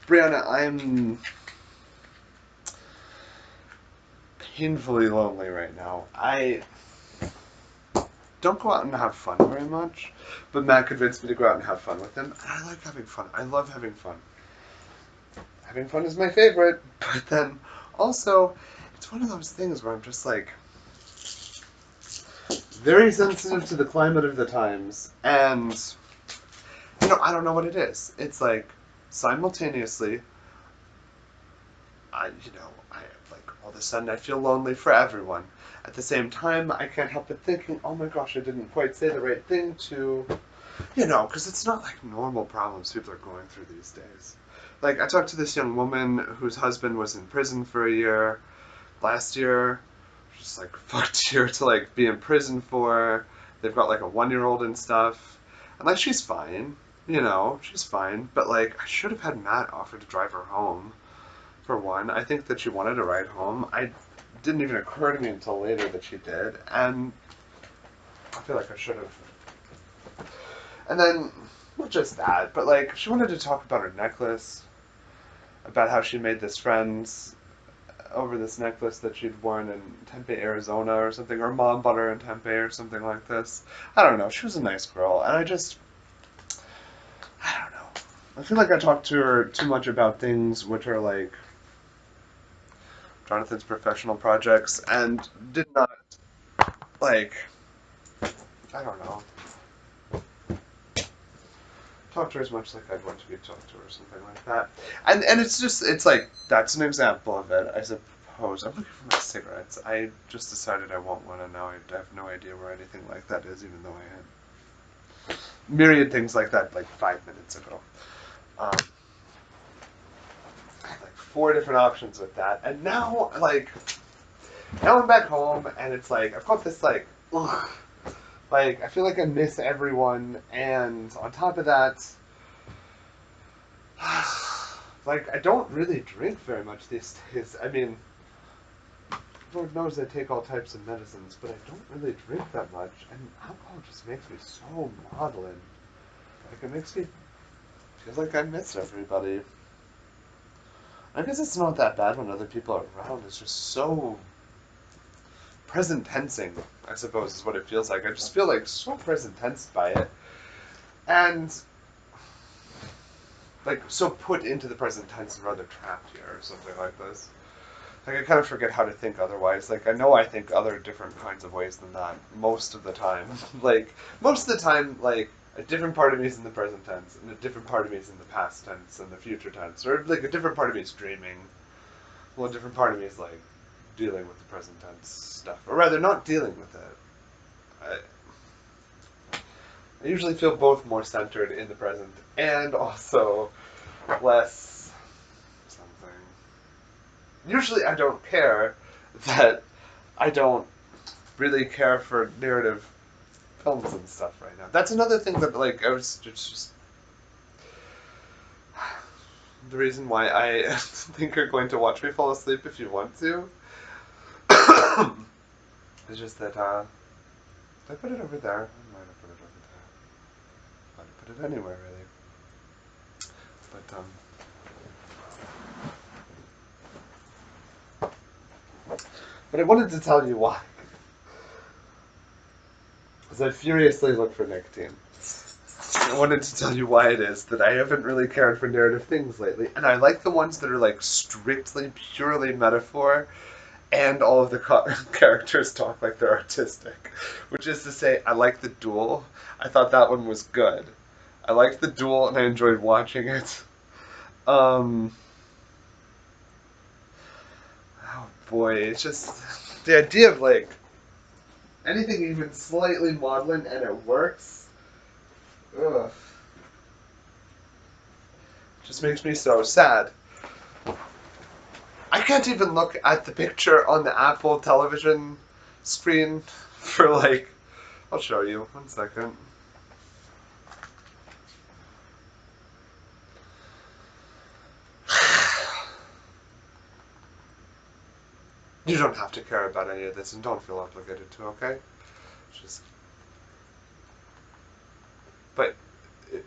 Brianna, I'm painfully lonely right now. I don't go out and have fun very much, but Matt convinced me to go out and have fun with him. And I like having fun. I love having fun. Having fun is my favorite, but then also, it's one of those things where I'm just like very sensitive to the climate of the times, and I don't know what it is. It's like simultaneously, I like all of a sudden I feel lonely for everyone. At the same time, I can't help but thinking, oh my gosh, I didn't quite say the right thing to, because it's not like normal problems people are going through these days. Like, I talked to this young woman whose husband was in prison for a year last year. Just like, fucked year to like be in prison for. They've got like a 1-year-old and stuff. And like, she's fine, she's fine. But like, I should have had Matt offer to drive her home. For one, I think that she wanted to ride home. I didn't even occur to me until later that she did, and I feel like I should have. And then, not just that, but like she wanted to talk about her necklace, about how she made this friends over this necklace that she'd worn in Tempe, Arizona, or something. Her mom bought her in Tempe, or something like this. I don't know. She was a nice girl, and I don't know. I feel like I talked to her too much about things which are like Jonathan's professional projects, and did not like, I don't know, talk to her as much like I'd want to be talked to or something like that. And it's like, that's an example of it, I suppose. I'm looking for my cigarettes. I just decided I want one, and now I have no idea where anything like that is, even though I had myriad things like that like 5 minutes ago. Um, I had like 4 different options with that, and now I'm back home, and it's like, I've got this like, ugh, like, I feel like I miss everyone, and on top of that, like, I don't really drink very much these days. I mean, Lord knows I take all types of medicines, but I don't really drink that much, and alcohol just makes me so maudlin. Like, it makes me feel like I miss everybody. I guess it's not that bad when other people are around. It's just so present tensing, I suppose, is what it feels like. I just feel like so present tensed by it. And like so put into the present tense and rather trapped here or something like this. Like I kind of forget how to think otherwise. Like I know I think other different kinds of ways than that most of the time. Like most of the time, like a different part of me is in the present tense, and a different part of me is in the past tense and the future tense, or like a different part of me is dreaming. Well, a different part of me is like dealing with the present tense stuff, or rather, not dealing with it. I usually feel both more centered in the present and also less something. Usually I don't care that I don't really care for narrative films and stuff right now. That's another thing that like I was just the reason why I think you're going to watch me fall asleep if you want to. It's just that did I put it over there? I might have put it over there. Might have put it anywhere really. But I wanted to tell you why. Because I furiously look for nicotine. I wanted to tell you why it is that I haven't really cared for narrative things lately, and I like the ones that are like strictly, purely metaphor, and all of the characters talk like they're artistic. Which is to say, I like The Duel. I thought that one was good. I liked The Duel, and I enjoyed watching it. Um, oh boy, it's just the idea of like anything even slightly maudlin and it works. Ugh. Just makes me so sad. I can't even look at the picture on the Apple television screen for like. I'll show you. 1 second. You don't have to care about any of this and don't feel obligated to, okay? Just. but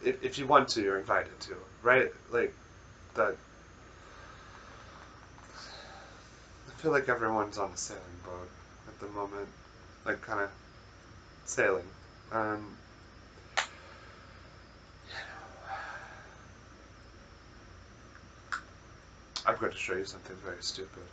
if you want to, you're invited to, right? Like that. I feel like everyone's on a sailing boat at the moment, like kind of sailing. Um, I'm going to show you something very stupid.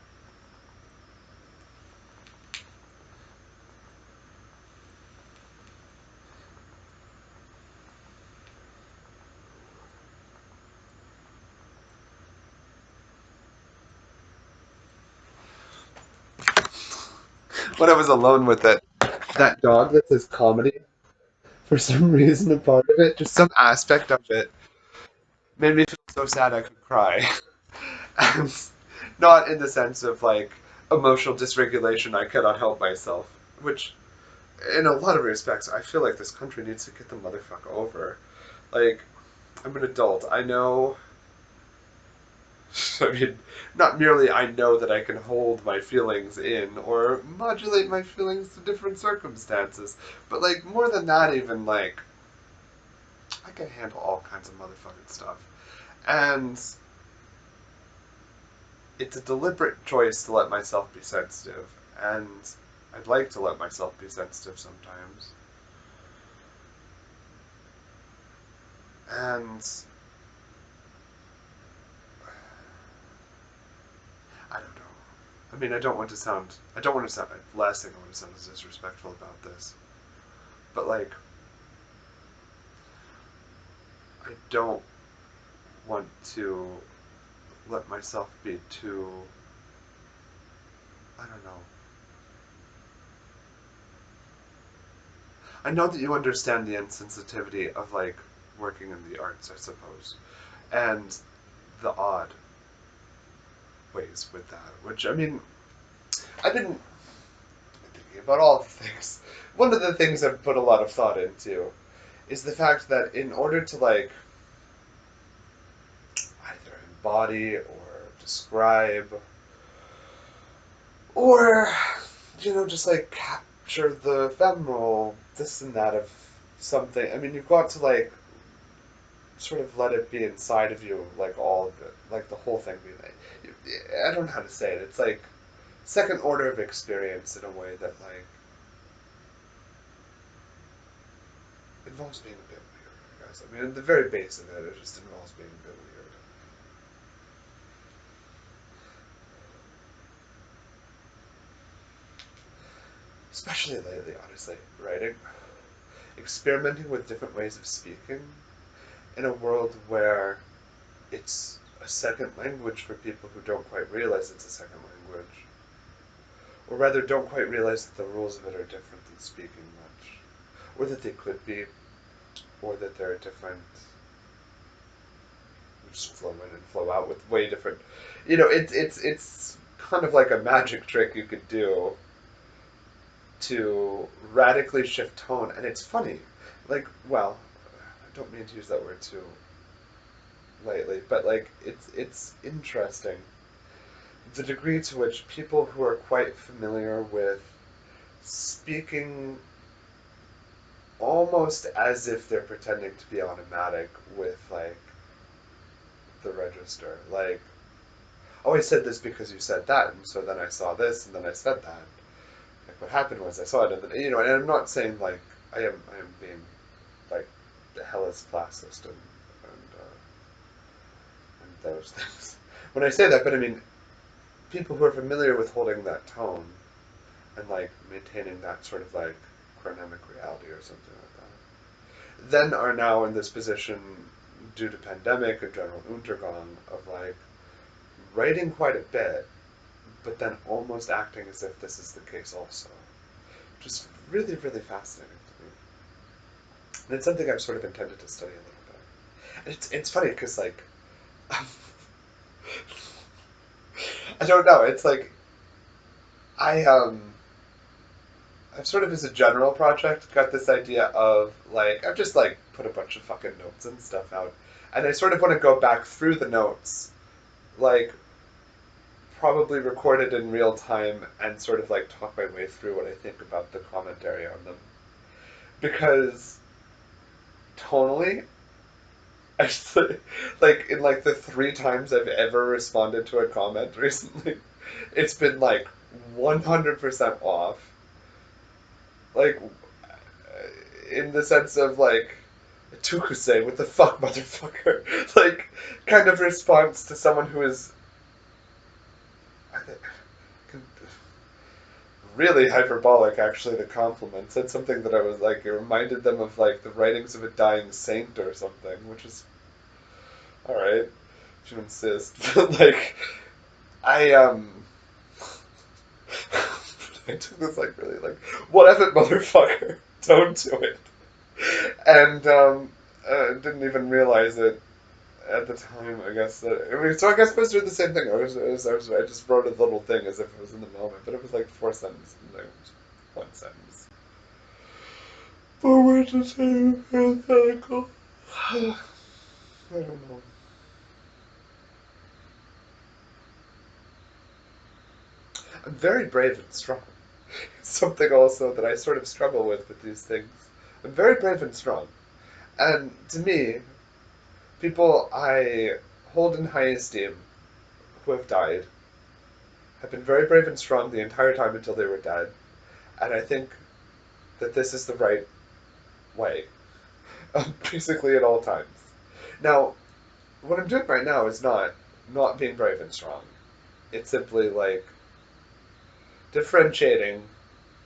When I was alone with it, that dog that says comedy, for some reason, a part of it, just some aspect of it, made me feel so sad I could cry. And not in the sense of like emotional dysregulation, I cannot help myself, which in a lot of respects, I feel like this country needs to get the motherfucker over. Like, I'm an adult. I know. I mean, not merely I know that I can hold my feelings in or modulate my feelings to different circumstances, but like more than that, even like I can handle all kinds of motherfucking stuff. And it's a deliberate choice to let myself be sensitive, and I'd like to let myself be sensitive sometimes. And I don't know. I mean, I don't want to sound, last thing I want to sound is disrespectful about this. But like, I don't want to let myself be too, I don't know. I know that you understand the insensitivity of like working in the arts, I suppose, and the odd ways with that, which I mean, I've been thinking about all the things. One of the things I've put a lot of thought into is the fact that in order to like either embody or describe or just like capture the ephemeral this and that of something. I mean, you've got to like sort of let it be inside of you, like all of it, like the whole thing be like. I don't know how to say it. It's like second order of experience in a way that like involves being a bit weird. I guess. I mean, the very base of it, it just involves being a bit weird. Especially lately, honestly, writing, experimenting with different ways of speaking in a world where it's a second language for people who don't quite realize it's a second language. Or rather, don't quite realize that the rules of it are different than speaking much. Or that they could be, or that they're different, just flow in and flow out with way different. It's kind of like a magic trick you could do to radically shift tone, and it's funny. Like, well, I don't mean to use that word too lightly, but like it's interesting the degree to which people who are quite familiar with speaking almost as if they're pretending to be automatic with like the register. Like, oh, I said this because you said that, and so then I saw this, and then I said that. Like, what happened was I saw it, and then, and I'm not saying like I am being like the hellas classist and those things when I say that, but I mean people who are familiar with holding that tone and like maintaining that sort of like chronemic reality or something like that, then are now in this position due to pandemic and general untergang of like writing quite a bit, but then almost acting as if this is the case also, which is really, really fascinating to me. And it's something I've sort of intended to study a little bit. And it's funny because like I don't know. It's like I I've sort of as a general project got this idea of like I've just like put a bunch of fucking notes and stuff out, and I sort of want to go back through the notes, like probably recorded in real time and sort of like talk my way through what I think about the commentary on them, because tonally, I just, like in like the 3 times I've ever responded to a comment recently, it's been like 100% off. Like in the sense of like Tukuse, what the fuck, motherfucker? Like kind of response to someone who is I think, really hyperbolic. Actually, the compliment said something that I was like, it reminded them of like the writings of a dying saint or something, which is all right. If you insist, but like I I took this like really like whatever, motherfucker, don't do it, and didn't even realize it at the time. I guess that I mean, so I guess I was doing the same thing. I just wrote a little thing as if it was in the moment, but it was like 4 sentences, like 1 sentence. But we're just saying parenthetical. I don't know. I'm very brave and strong. Something also that I sort of struggle with these things. I'm very brave and strong. And to me, people I hold in high esteem who have died have been very brave and strong the entire time until they were dead. And I think that this is the right way, basically at all times. Now, what I'm doing right now is not being brave and strong. It's simply like differentiating,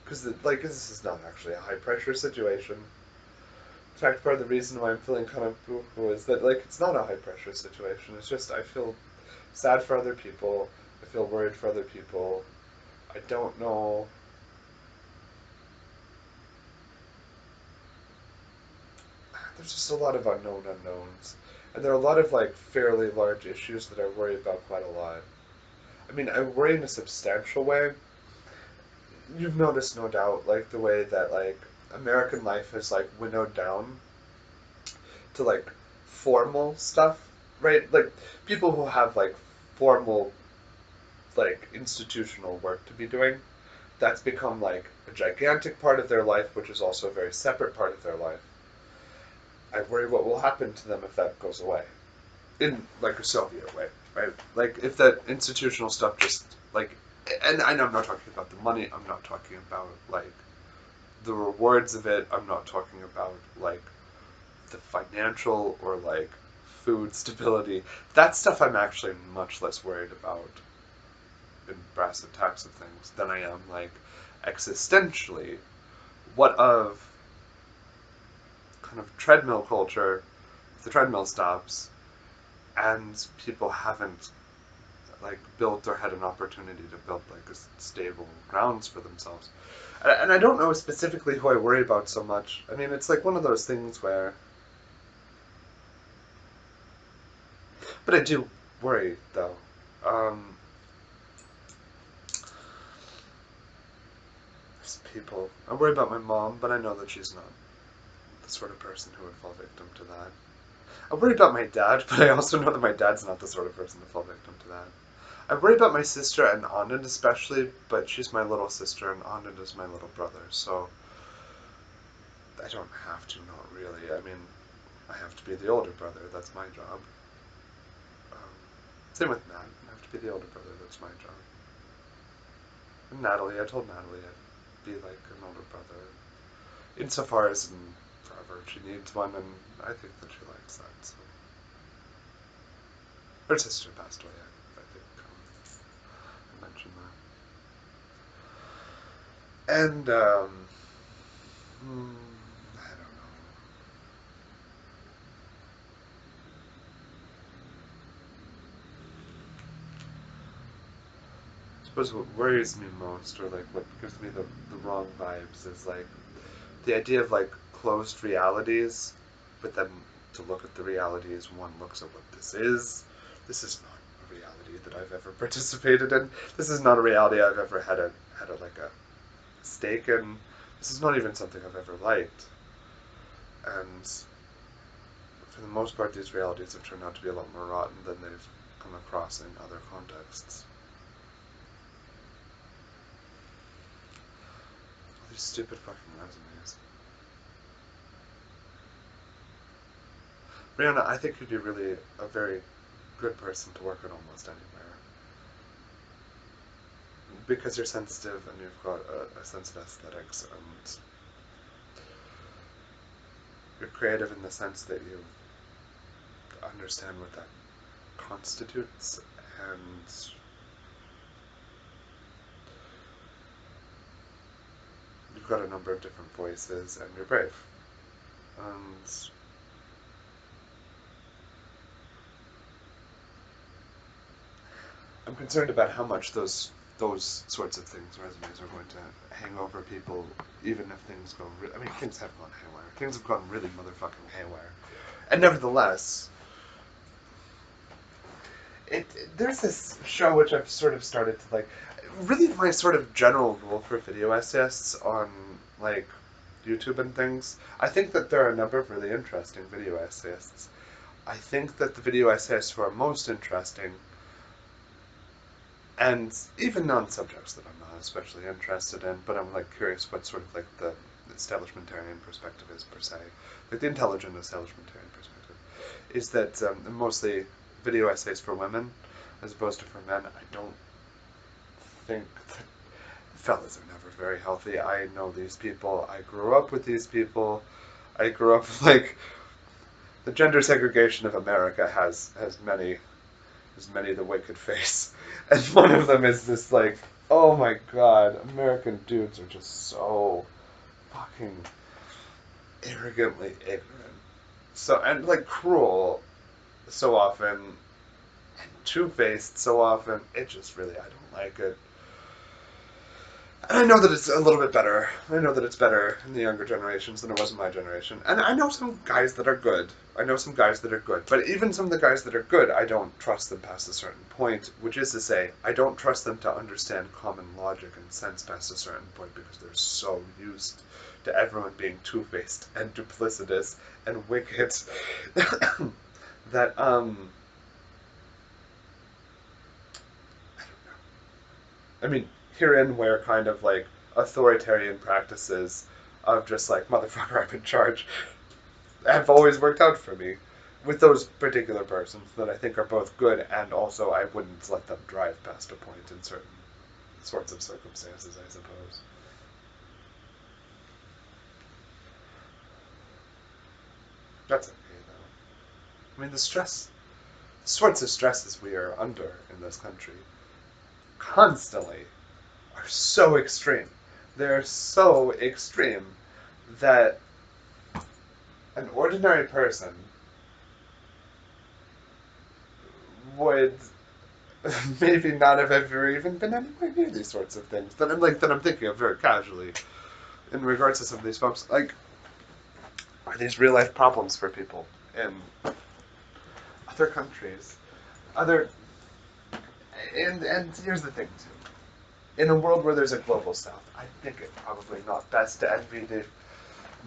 because like this is not actually a high pressure situation. In fact, part of the reason why I'm feeling kind of boo-hoo is that like it's not a high pressure situation. It's just I feel sad for other people. I feel worried for other people. I don't know. There's just a lot of unknown unknowns, and there are a lot of like fairly large issues that I worry about quite a lot. I mean, I worry in a substantial way. You've noticed, no doubt, like the way that like American life is like winnowed down to like formal stuff, right? Like people who have like formal like institutional work to be doing, that's become like a gigantic part of their life, which is also a very separate part of their life. I worry what will happen to them if that goes away, in like a Soviet way, right? Like if that institutional stuff just like, and I'm not talking about the money. I'm not talking about like the rewards of it. I'm not talking about like the financial or like food stability. That stuff I'm actually much less worried about in brass tacks of things than I am like existentially. What of kind of treadmill culture? If the treadmill stops and people haven't like built or had an opportunity to build like a stable grounds for themselves. And I don't know specifically who I worry about so much. I mean, it's like one of those things where, but I do worry though. Um, People. I worry about my mom, but I know that she's not the sort of person who would fall victim to that. I worry about my dad, but I also know that my dad's not the sort of person to fall victim to that. I worry about my sister and Anand especially, but she's my little sister and Anand is my little brother, so I don't have to, not really. I mean, I have to be the older brother, that's my job. Um, Same with Matt, I have to be the older brother, that's my job. And Natalie, I told Natalie I'd be like an older brother. Insofar as in forever she needs one, and I think that she likes that, so. Her sister passed away, I think I mentioned that. And, I don't know. I suppose what worries me most, or like what gives me the wrong vibes, is like the idea of like closed realities, but then to look at the realities, one looks at what this is. This is not a reality that I've ever participated in. This is not a reality I've ever had a like a stake in. This is not even something I've ever liked. And for the most part, these realities have turned out to be a lot more rotten than they've come across in other contexts. All these stupid fucking resumes. Brianna, I think you'd be really a very good person to work at almost anywhere. Because you're sensitive and you've got a sense of aesthetics and you're creative in the sense that you understand what that constitutes and you've got a number of different voices and you're brave. And I'm concerned about how much those sorts of things, resumes, are going to hang over people, even if things go. I mean, things have gone haywire. Things have gone really motherfucking haywire, and nevertheless, there's this show which I've sort of started to like. Really, my sort of general rule for video essayists on like YouTube and things. I think that there are a number of really interesting video essayists. I think that the video essayists who are most interesting and even non-subjects that I'm not especially interested in, but I'm like curious what sort of like the establishmentarian perspective is per se, like the intelligent establishmentarian perspective, is that mostly video essays for women as opposed to for men. I don't think that fellas are never very healthy. I know these people. I grew up with these people. I grew up like the gender segregation of America has many the wicked face. And one of them is this like, oh my god, American dudes are just so fucking arrogantly ignorant. So and like cruel so often and two-faced so often. It just really I don't like it. And I know that it's a little bit better. I know that it's better in the younger generations than it was in my generation. And I know some guys that are good. I know some guys that are good. But even some of the guys that are good, I don't trust them past a certain point. Which is to say, I don't trust them to understand common logic and sense past a certain point because they're so used to everyone being two-faced and duplicitous and wicked that, I don't know. I mean, herein where kind of like authoritarian practices of just like motherfucker I'm in charge have always worked out for me with those particular persons that I think are both good and also I wouldn't let them drive past a point in certain sorts of circumstances, I suppose. That's okay though. I mean the sorts of stresses we are under in this country constantly are so extreme. They're so extreme that an ordinary person would maybe not have ever even been anywhere near these sorts of things that I'm thinking of very casually in regards to some of these folks. Like, are these real life problems for people in other countries? Other and here's the thing too. In a world where there's a global south, I think it's probably not best to envy the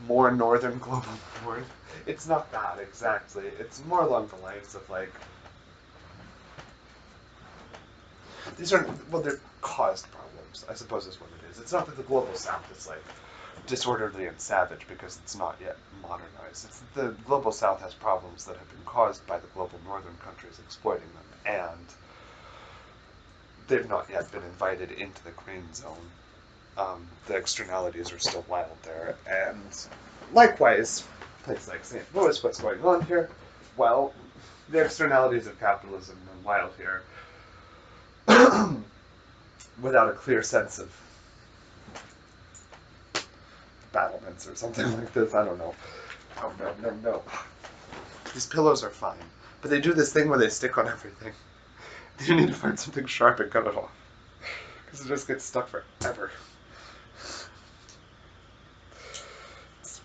more northern global north. It's not that exactly. It's more along the lines of like these are well, they're caused problems. I suppose is what it is. It's not that the global south is like disorderly and savage because it's not yet modernized. It's that the global south has problems that have been caused by the global northern countries exploiting them, and they've not yet been invited into the green zone. The externalities are still wild there, and likewise, places like St. Louis, what's going on here? Well, the externalities of capitalism are wild here without a clear sense of battlements or something like this. I don't know. Oh, no. These pillows are fine, but they do this thing where they stick on everything. You need to find something sharp and cut it off, because it just gets stuck forever. It's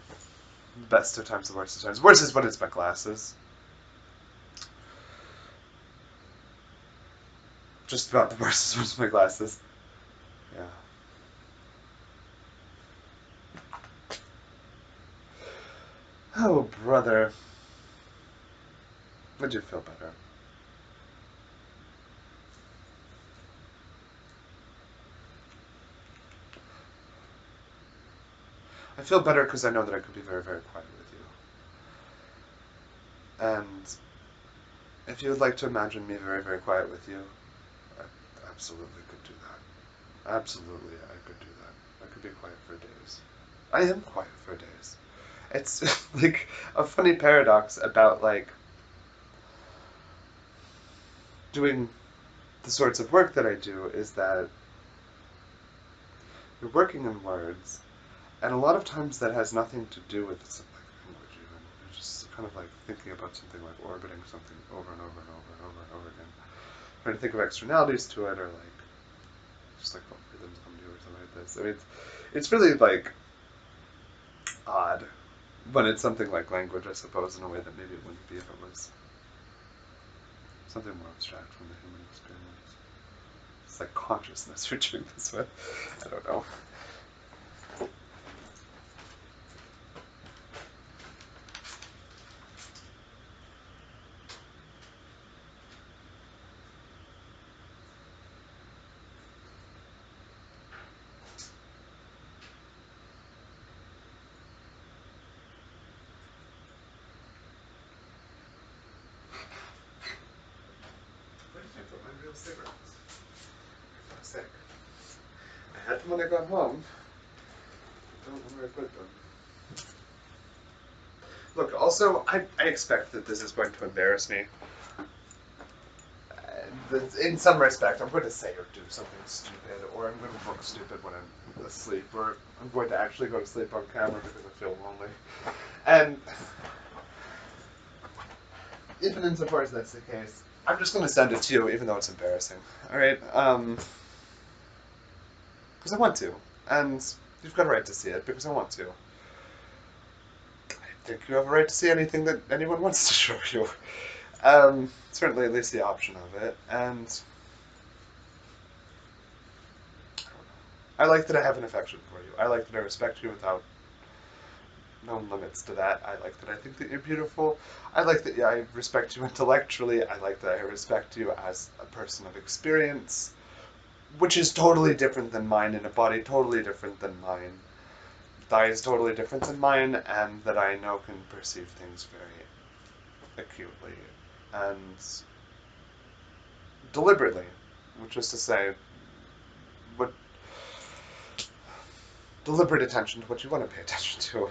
the best of times, the worst of times. Worst is when it's my glasses. Just about the worst is when it's my glasses. Yeah. Oh, brother. I do feel better. I feel better because I know that I could be very, very quiet with you. And if you would like to imagine me very, very quiet with you, I absolutely could do that. Absolutely, I could do that. I could be quiet for days. I am quiet for days. It's like a funny paradox about like doing the sorts of work that I do is that you're working in words, and a lot of times that has nothing to do with something like language even. You're just kind of like thinking about something like orbiting something over and over and over and over and over again. Trying to think of externalities to it, or like just like what rhythms come to you or something like this. I mean, it's really like odd when it's something like language, I suppose, in a way that maybe it wouldn't be if it was something more abstract from the human experience. It's like consciousness you're doing this with. I don't know. Where did I put my real cigarettes? For fuck's sake. I had them when I got home. I don't know where I put them. Look, also, I expect that this is going to embarrass me. In some respect, I'm going to say or do something stupid, or I'm going to look stupid when I'm asleep, or I'm going to actually go to sleep on camera because I feel lonely. And even insofar as that's the case, I'm just going to send it to you, even though it's embarrassing. All right? Because I want to, and you've got a right to see it because I want to. I think you have a right to see anything that anyone wants to show you. Certainly, at least the option of it, and I like that I have an affection for you. I like that I respect you without no limits to that. I like that I think that you're beautiful. I like that I respect you intellectually. I like that I respect you as a person of experience, which is totally different than mine in a body, totally different than mine. Thy is totally different than mine, and that I know can perceive things very acutely and deliberately, which is to say, what deliberate attention to what you want to pay attention to.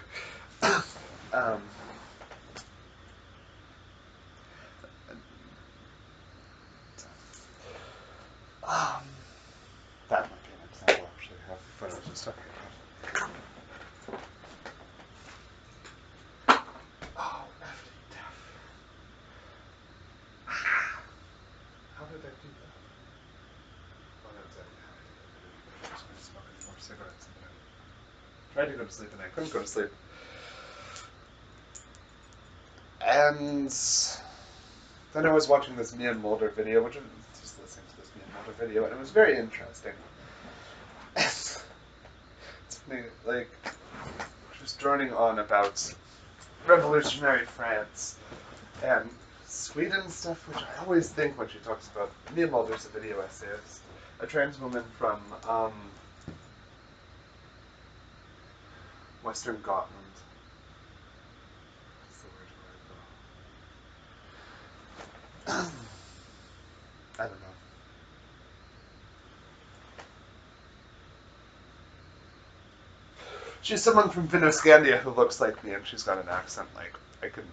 um, um, that might be an example, actually, of what I was just talking about. Oh, effing death. How did I do that? Oh, no, exactly how I did it. I was going to smoke any more cigarettes, but I tried to go to sleep and I couldn't go to sleep. And then I was watching this Me and Mulder video, which I was just listening to this Me and Mulder video, and it was very interesting. It's funny, like, just droning on about revolutionary France and Sweden stuff, which I always think when she talks about me and Mulder's a video essayist, a trans woman from Western Gotland. What's the word for it, though? I don't know. She's someone from Finno-Scandia who looks like me, and she's got an accent like I can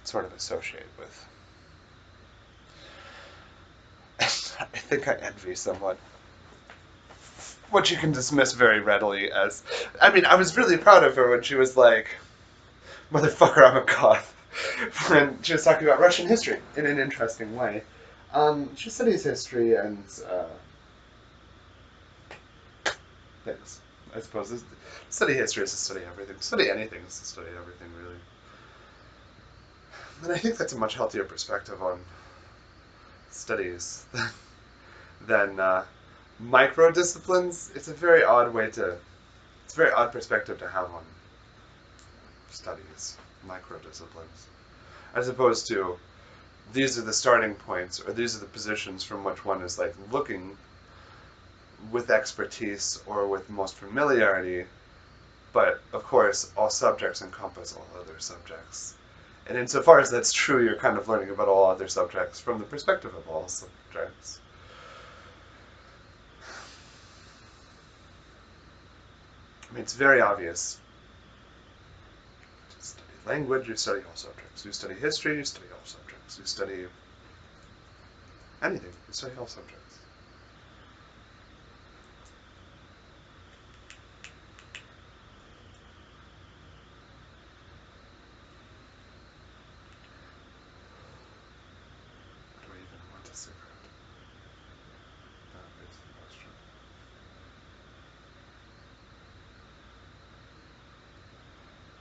sort of associate with. I think I envy somewhat what you can dismiss very readily as. I mean, I was really proud of her when she was like, "Motherfucker, I'm a goth," when she was talking about Russian history in an interesting way. She studies history and things. I suppose study history is to study everything. Study anything is to study everything, really. And I think that's a much healthier perspective on studies than micro disciplines. It's a very odd way to. It's a very odd perspective to have on studies, micro disciplines, as opposed to these are the starting points or these are the positions from which one is like looking with expertise or with most familiarity. But of course, all subjects encompass all other subjects, And insofar as that's true, you're kind of learning about all other subjects from the perspective of all subjects. I mean, it's very obvious. You study language, you study all subjects. You study history, you study all subjects. You study anything, you study all subjects. Do I even want a cigarette? That is the question.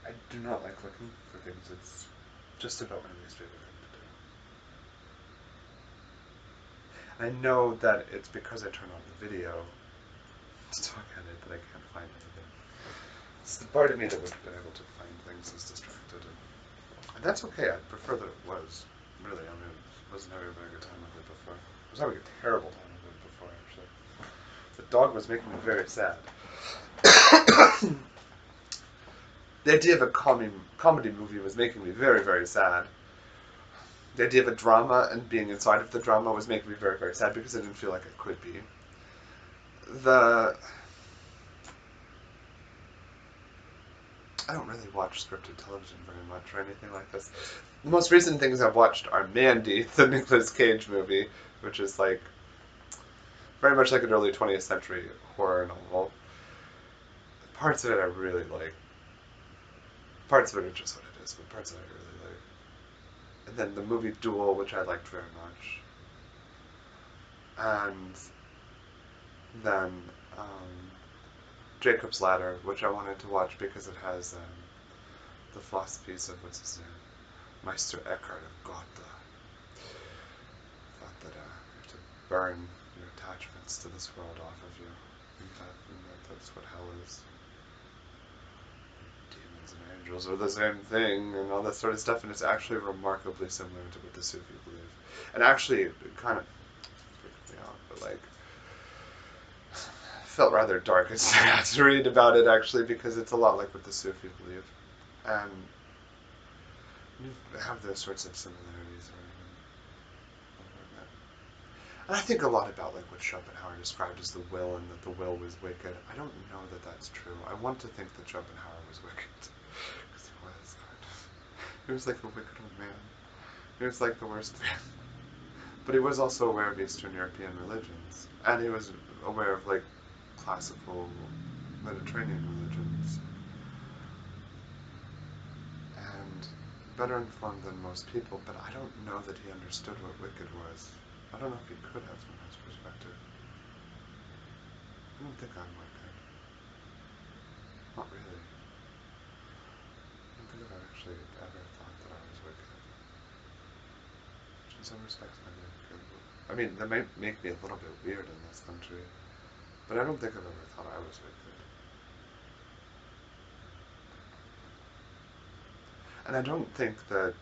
I do not like looking for things. It's just about my least favorite thing to do. I know that it's because I turn on the video to talk at it that I can't find anything. It's the part of me that would have been able to find things is distracted. And that's okay. I prefer that it was. Really, I mean, I wasn't having a very good time with it before. I was having a terrible time with it before, actually. The dog was making me very sad. The idea of a comedy movie was making me very, very sad. The idea of a drama and being inside of the drama was making me very, very sad because I didn't feel like I could be. I don't really watch scripted television very much or anything like this. The most recent things I've watched are Mandy, the Nicolas Cage movie, which is like very much like an early 20th century horror novel. Parts of it I really like. Parts of it are just what it is, but parts of it I really like. And then the movie Duel, which I liked very much. And then Jacob's Ladder, which I wanted to watch because it has the philosophies of, what's his name? Meister Eckhart of Gotha. Thought that you have to burn your attachments to this world off of you. That's what hell is. Demons and angels are the same thing, and all that sort of stuff, and it's actually remarkably similar to what the Sufi believe. And actually, it kind of freaked me out, but like, felt rather dark to read about it actually, because it's a lot like what the Sufi believe, and you have those sorts of similarities. And I think a lot about like what Schopenhauer described as the will, and that the will was wicked. I don't know that that's true. I want to think that Schopenhauer was wicked, because he was kind of. He was like a wicked old man. He was like the worst man. But he was also aware of Eastern European religions, and he was aware of like classical Mediterranean religions, and better informed than most people. But I don't know that he understood what wicked was. I don't know if he could have from his perspective. I don't think I'm wicked. Not really. I don't think I've actually ever thought that I was wicked. Which in some respects might be good. I mean, that might make me a little bit weird in this country, but I don't think I've ever thought I was wicked. And I don't think that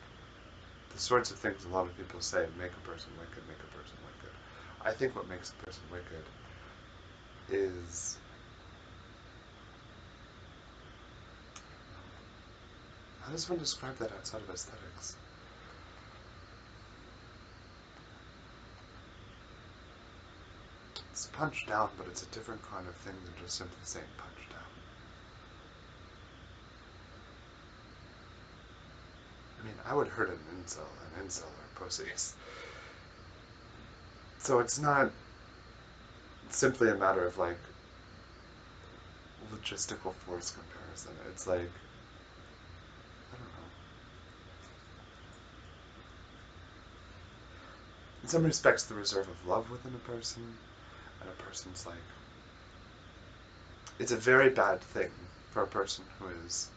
the sorts of things a lot of people say make a person wicked, make a person wicked. I think what makes a person wicked is, how does one describe that outside of aesthetics? It's punch down, but it's a different kind of thing than just simply saying punch down. I mean, I would hurt an incel are pussies. So it's not simply a matter of like logistical force comparison. It's like, I don't know. In some respects, the reserve of love within a person, and a person's like, it's a very bad thing for a person who is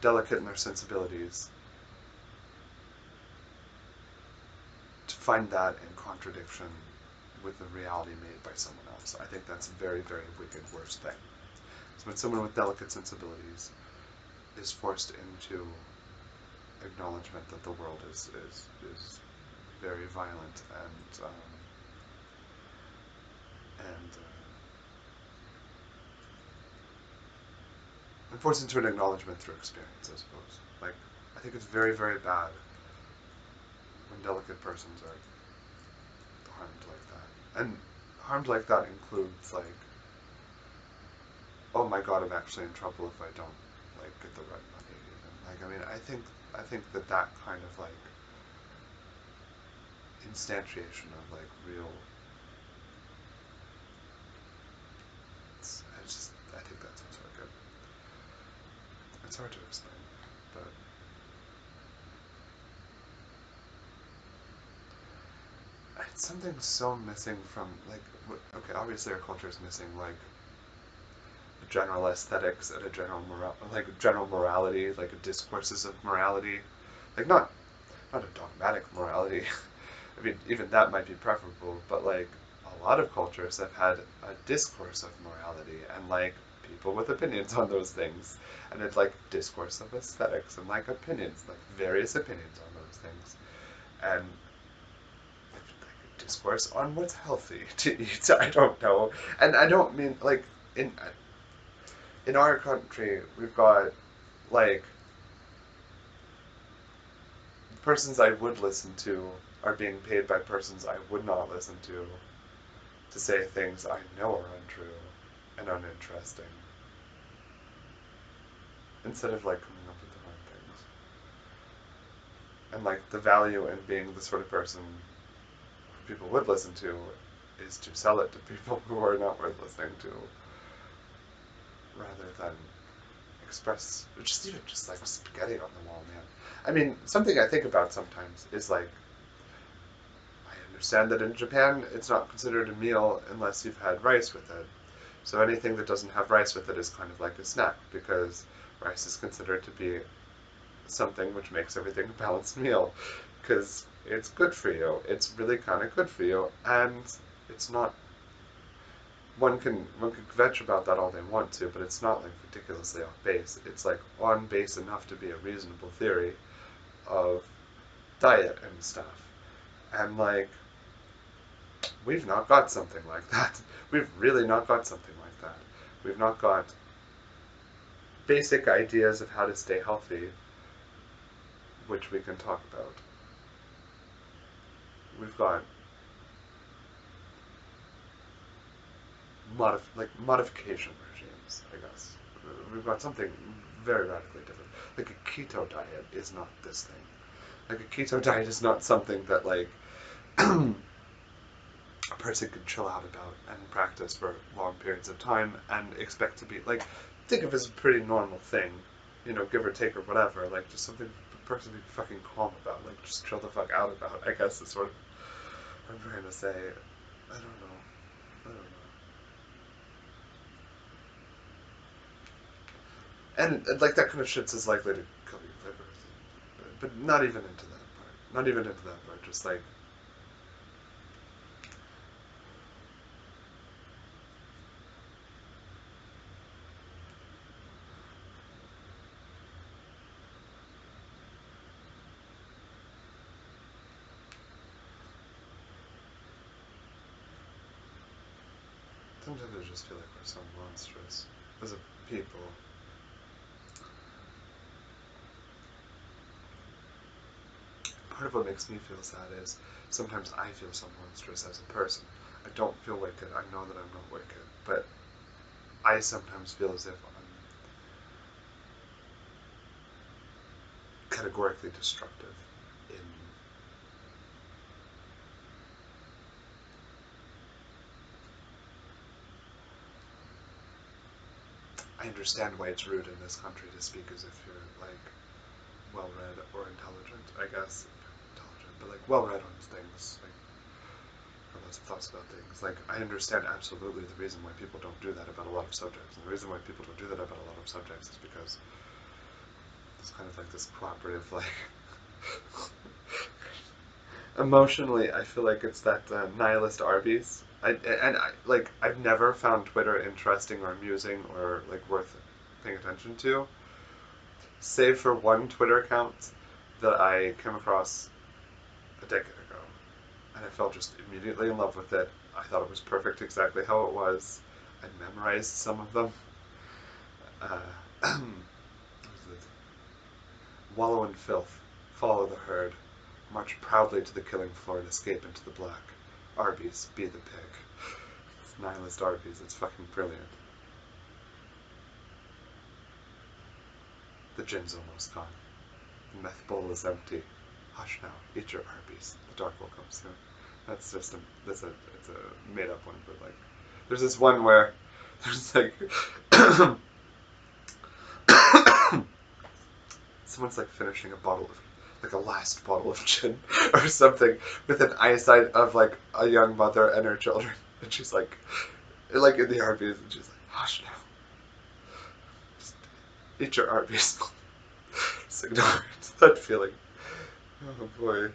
delicate in their sensibilities to find that in contradiction with the reality made by someone else. I think that's a very, very wicked, worst thing. So when someone with delicate sensibilities is forced into acknowledgement that the world is very violent and forced into an acknowledgement through experience, I suppose. Like, I think it's very, very bad when delicate persons are harmed like that. And harmed like that includes like, oh my god, I'm actually in trouble if I don't like get the right money. And like, I mean, I think that that kind of like instantiation of like real, I think that's what's so good. It's hard to explain, but it's something so missing from like, okay, obviously our culture is missing like general aesthetics and a general morality, like discourses of morality, like not a dogmatic morality. I mean, even that might be preferable, but like a lot of cultures have had a discourse of morality and like people with opinions on those things, and it's like discourse of aesthetics and like opinions, like various opinions on those things, and like, discourse on what's healthy to eat. I don't know, and I don't mean like in our country we've got like persons I would listen to are being paid by persons I would not listen to say things I know are untrue and uninteresting, instead of like coming up with their own things. And like the value in being the sort of person people would listen to is to sell it to people who are not worth listening to, rather than express just like spaghetti on the wall, man. I mean, something I think about sometimes is like, I understand that in Japan it's not considered a meal unless you've had rice with it. So anything that doesn't have rice with it is kind of like a snack, because rice is considered to be something which makes everything a balanced meal, because it's good for you. It's really kind of good for you, and it's not. One can kvetch about that all they want to, but it's not like ridiculously off base. It's like on base enough to be a reasonable theory of diet and stuff. And like, we've not got something like that. We've really not got something like that. We've not got basic ideas of how to stay healthy, which we can talk about. We've got modification regimes, I guess. We've got something very radically different. Like a keto diet is not this thing. Like a keto diet is not something that like a person can chill out about and practice for long periods of time and expect to be like, think of as a pretty normal thing, you know, give or take or whatever. Like just something a person to be fucking calm about. Like just chill the fuck out about. I guess is sort of what I'm trying to say. I don't know. I don't know. And like that kind of shit's is likely to kill your liver, but not even into that part. Not even into that part. Just like sometimes I just feel like we're so monstrous as a people. Part of what makes me feel sad is sometimes I feel so monstrous as a person. I don't feel wicked. I know that I'm not wicked, but I sometimes feel as if I'm categorically destructive in I understand why it's rude in this country to speak as if you're like well-read or intelligent, I guess. Intelligent, but like well-read on things, like have lots of thoughts about things. Like I understand absolutely the reason why people don't do that about a lot of subjects. And the reason why people don't do that about a lot of subjects is because it's kind of like this cooperative, like emotionally, I feel like it's that nihilist Arby's. I've never found Twitter interesting or amusing or like worth paying attention to, save for one Twitter account that I came across a decade ago, and I fell just immediately in love with it. I thought it was perfect exactly how it was. I memorized some of them. What was it? wallow in filth, follow the herd, march proudly to the killing floor and escape into the black. Arby's, be the pig. It's nihilist Arby's, it's fucking brilliant. The gin's almost gone. The meth bowl is empty. Hush now, eat your Arby's. The dark will come soon. That's just it's a made up one, but like, there's this one where there's like, someone's like finishing a bottle of, like a last bottle of gin or something with an eyesight of like a young mother and her children. And she's like in the Arby's, and she's like, hush now. Just eat your Arby's. Just ignore it. That feeling. Oh boy.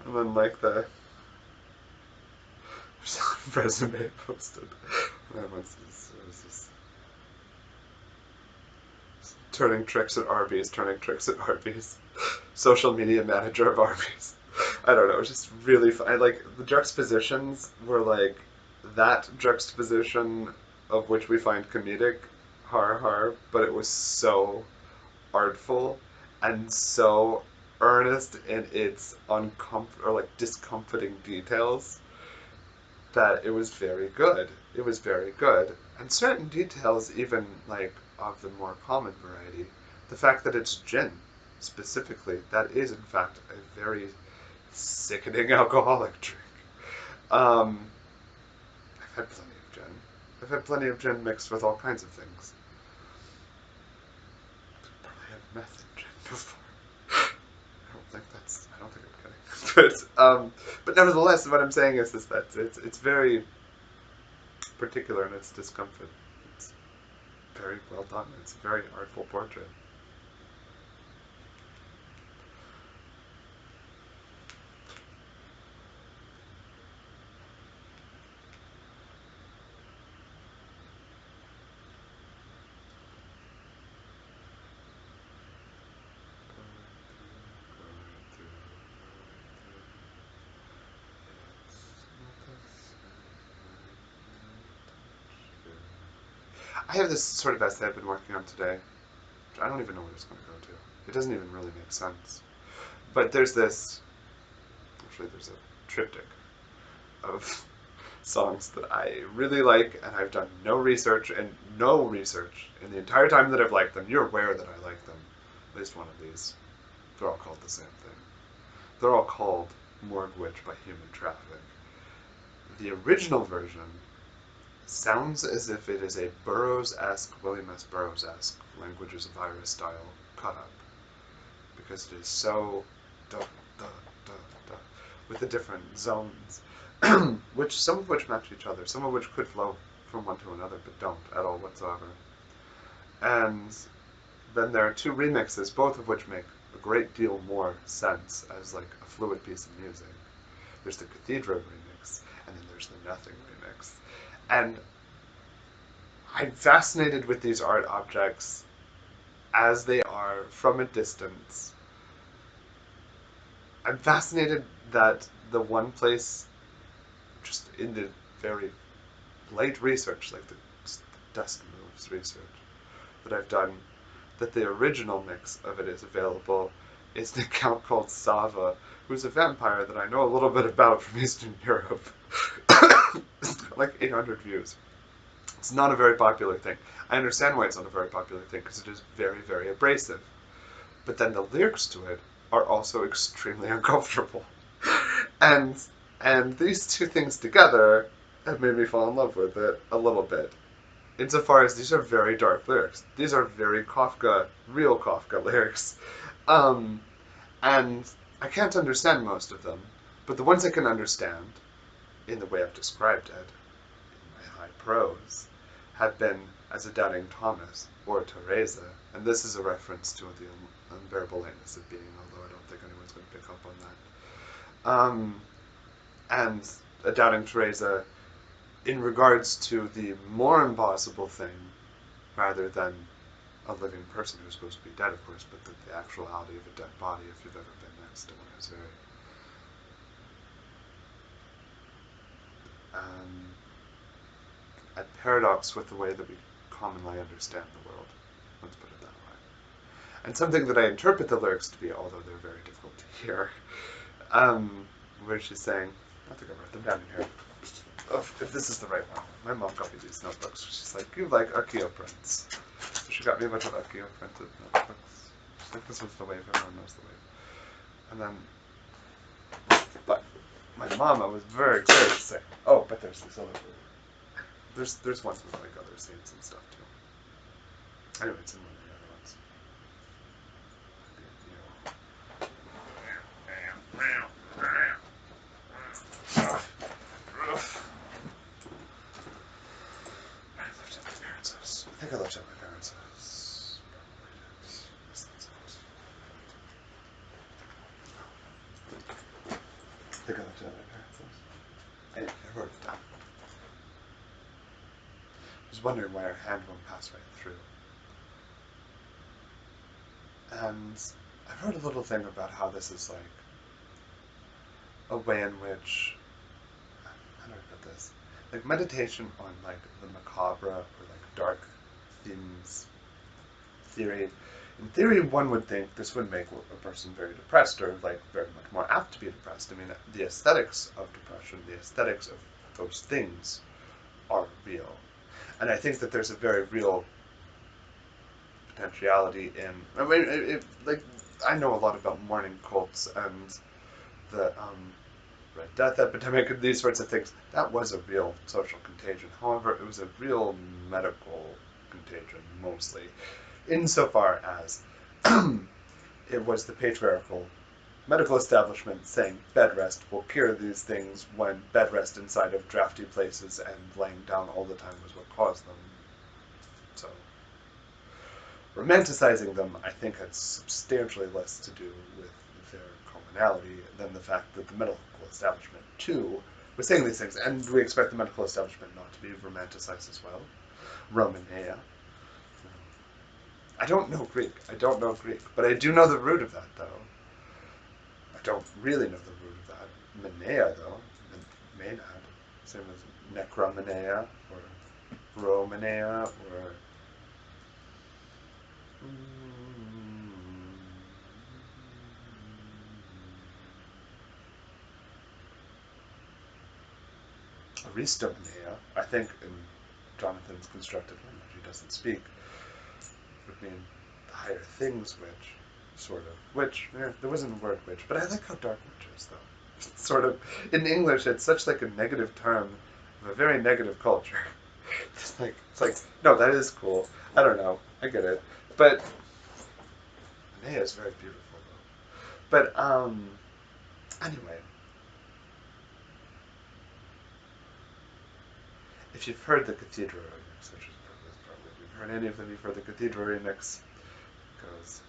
And then like the resume posted. And it was just turning tricks at Arby's, social media manager of Arby's. I don't know, it was just really fun. I like the juxtapositions were like that juxtaposition of which we find comedic, har har, but it was so artful and so earnest in its discomforting details that it was very good. It was very good. And certain details, even like of the more common variety, the fact that it's gin specifically, that is in fact a very sickening alcoholic drink. I've had plenty of gin. I've had plenty of gin mixed with all kinds of things. I've probably had meth in gin before. I don't think I'm kidding. But nevertheless, what I'm saying is that it's very particular in its discomfort. It's very well done. It's a very artful portrait. I have this sort of essay I've been working on today. I don't even know where it's going to go to. It doesn't even really make sense. But there's a triptych of songs that I really like, and I've done no research in the entire time that I've liked them. You're aware that I like them. At least one of these. They're all called the same thing. They're all called Morgue Witch by Human Traffic. The original version sounds as if it is a Burroughs-esque, William S. Burroughs-esque Languages of Iris style cut-up. Because it is so da, da, da, da, with the different zones, some of which match each other, some of which could flow from one to another, but don't at all whatsoever. And then there are two remixes, both of which make a great deal more sense as like a fluid piece of music. There's the Cathedral remix, and then there's the Nothing remix. And I'm fascinated with these art objects as they are from a distance. I'm fascinated that the one place, just in the very late research, like the dust moves research that I've done, that the original mix of it is available is the account called Sava, who's a vampire that I know a little bit about from Eastern Europe. It's got like 800 views. It's not a very popular thing. I understand why it's not a very popular thing, because it is very, very abrasive. But then the lyrics to it are also extremely uncomfortable. And these two things together have made me fall in love with it a little bit. Insofar as these are very dark lyrics. These are very Kafka, real Kafka lyrics. And I can't understand most of them, but the ones I can understand, in the way I've described it, in my high prose, have been as a doubting Thomas or Teresa, and this is a reference to the unbearable lateness of being, although I don't think anyone's going to pick up on that. And a doubting Teresa in regards to the more impossible thing, rather than a living person who's supposed to be dead, of course, but the actuality of a dead body, if you've ever been next to one, is very at paradox with the way that we commonly understand the world. Let's put it that way. And something that I interpret the lyrics to be, although they're very difficult to hear, where she's saying, I think I wrote them down in here. Oh, if this is the right one. My mom got me these notebooks. She's like, you like Akio prints. So she got me a bunch of Akio printed notebooks. She's like, this one's the wave, everyone knows the wave. And then, but my mama was very clear to say, oh, but there's this other word. There's ones with like other saints and stuff too. Anyway, it's in one of the other ones. I lived at my parents' house. I think I lived at my parents' house. Probably did. Yes, that's it. I think I lived at my parents' house. Anyway, I wrote it down. I was wondering why our hand won't pass right through. And I wrote a little thing about how this is like a way in which, how do I put this? Like meditation on like the macabre or like dark themes theory. In theory, one would think this would make a person very depressed or like very much more apt to be depressed. I mean, the aesthetics of depression, the aesthetics of those things are real. And I think that there's a very real potentiality in, I mean, like, I know a lot about mourning cults and the Red Death epidemic and these sorts of things. That was a real social contagion. However, it was a real medical contagion, mostly, insofar as it was the patriarchal medical establishment saying bed rest will cure these things, when bed rest inside of drafty places and laying down all the time was what caused them. So romanticizing them, I think, had substantially less to do with their commonality than the fact that the medical establishment, too, was saying these things. And we expect the medical establishment not to be romanticized as well. Romanea. I don't know Greek. But I do know the root of that, though. I don't really know the root of that. Manea, though. Maenad. Same as necromanea, or romanea, or Aristomanea, I think in Jonathan's constructed language, he doesn't speak, would mean the higher things which, sort of. Which, there wasn't a word which, but I like how dark witch is, though. Sort of, in English, it's such like a negative term of a very negative culture. It's like, no, that is cool. I don't know, I get it. But, Manea is very beautiful, though. But, anyway. If you've heard the Cathedral remix, which is probably if you've heard any of them, you've heard the Cathedral remix, it goes,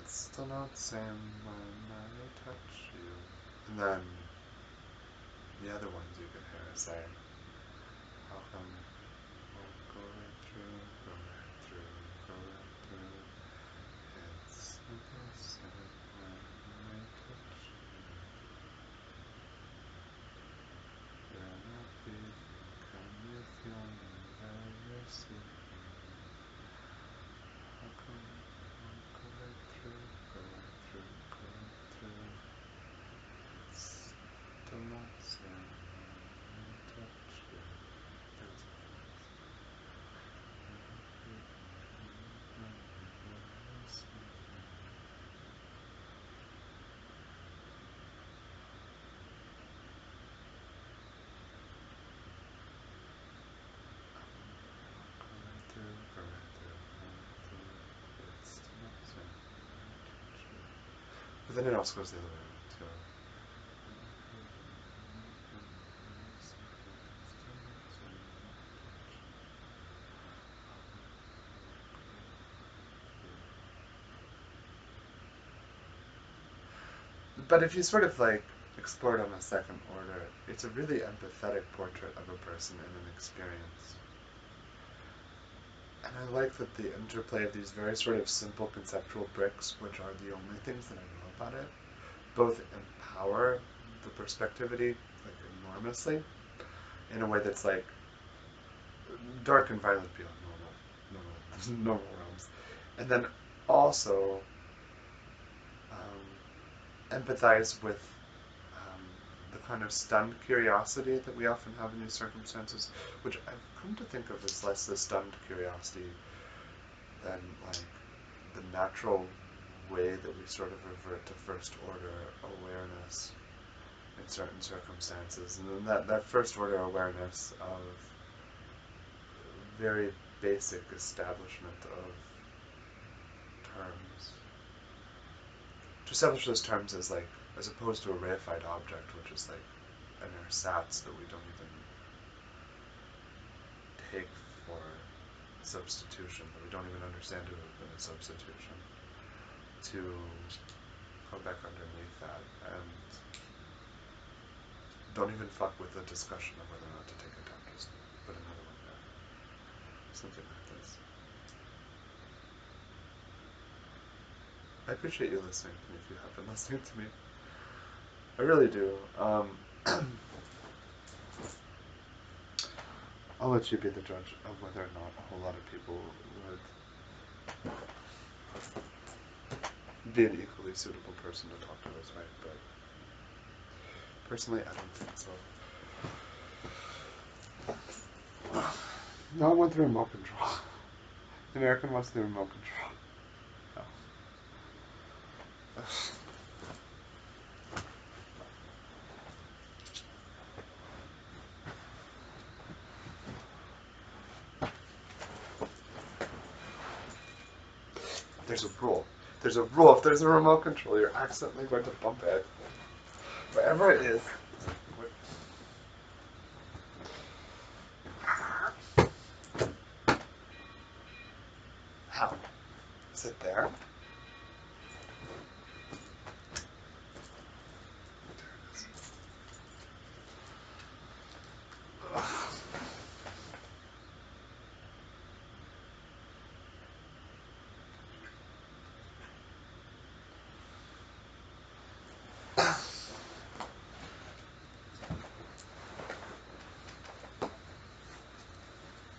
it's still not the same when I touch you. And then the other ones you can hear say, how come won't go right through, go right through, go right through. It's not the same when I touch you. You're not breathing, can you feel me where you're sleeping? How come won't go right through, go right through, go right through? It's still not the same when I touch you. There's a phrase. You're not breathing, can you feel me where you're sleeping? Go right through, go right through, go right through. It's still not the same when I touch you. But then it also goes the other way around too. You're not breathing, can you feel me where you're sleeping? It's still not the same when I touch you. How come I won't go right through? But if you sort of like explore it on a second order, it's a really empathetic portrait of a person and an experience. And I like that the interplay of these very sort of simple conceptual bricks, which are the only things that I know about it, both empower the perspectivity like enormously in a way that's like dark and violent beyond normal realms, and then also empathize with um, the kind of stunned curiosity that we often have in these circumstances, which I've come to think of as less the stunned curiosity than like the natural way that we sort of revert to first order awareness in certain circumstances, and then that first order awareness of very basic establishment of terms. To establish those terms as like, as opposed to a reified object, which is like an ersatz that we don't even take for substitution, that we don't even understand to have been a substitution, to go back underneath that and don't even fuck with the discussion of whether or not to take it down, just put another one there. Something like this. I appreciate you listening to me if you have been listening to me. I really do. I'll let you be the judge of whether or not a whole lot of people would be an equally suitable person to talk to this way, but personally, I don't think so. No one went through remote control. The American wants the remote control. No. There's a rule. There's a rule. If there's a remote control, you're accidentally going to bump it. Wherever it is. How? Is it there?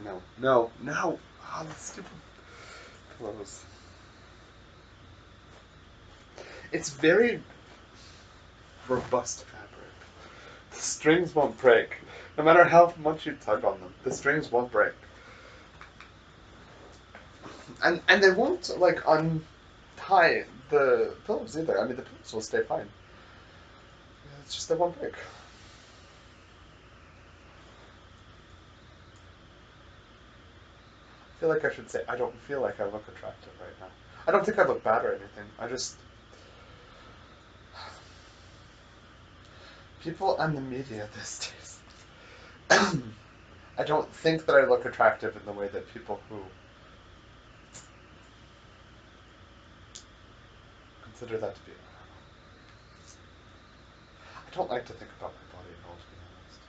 No. No. No. Oh, the stupid pillows. It's very robust fabric. The strings won't break. No matter how much you tug on them, the strings won't break. And they won't, like, untie the pillows either. I mean, the pillows will stay fine. It's just they won't break. I feel like I should say, I don't feel like I look attractive right now. I don't think I look bad or anything. I just... People and the media these days. I don't think that I look attractive in the way that people who consider that to be... I don't like to think about my body at all, to be honest.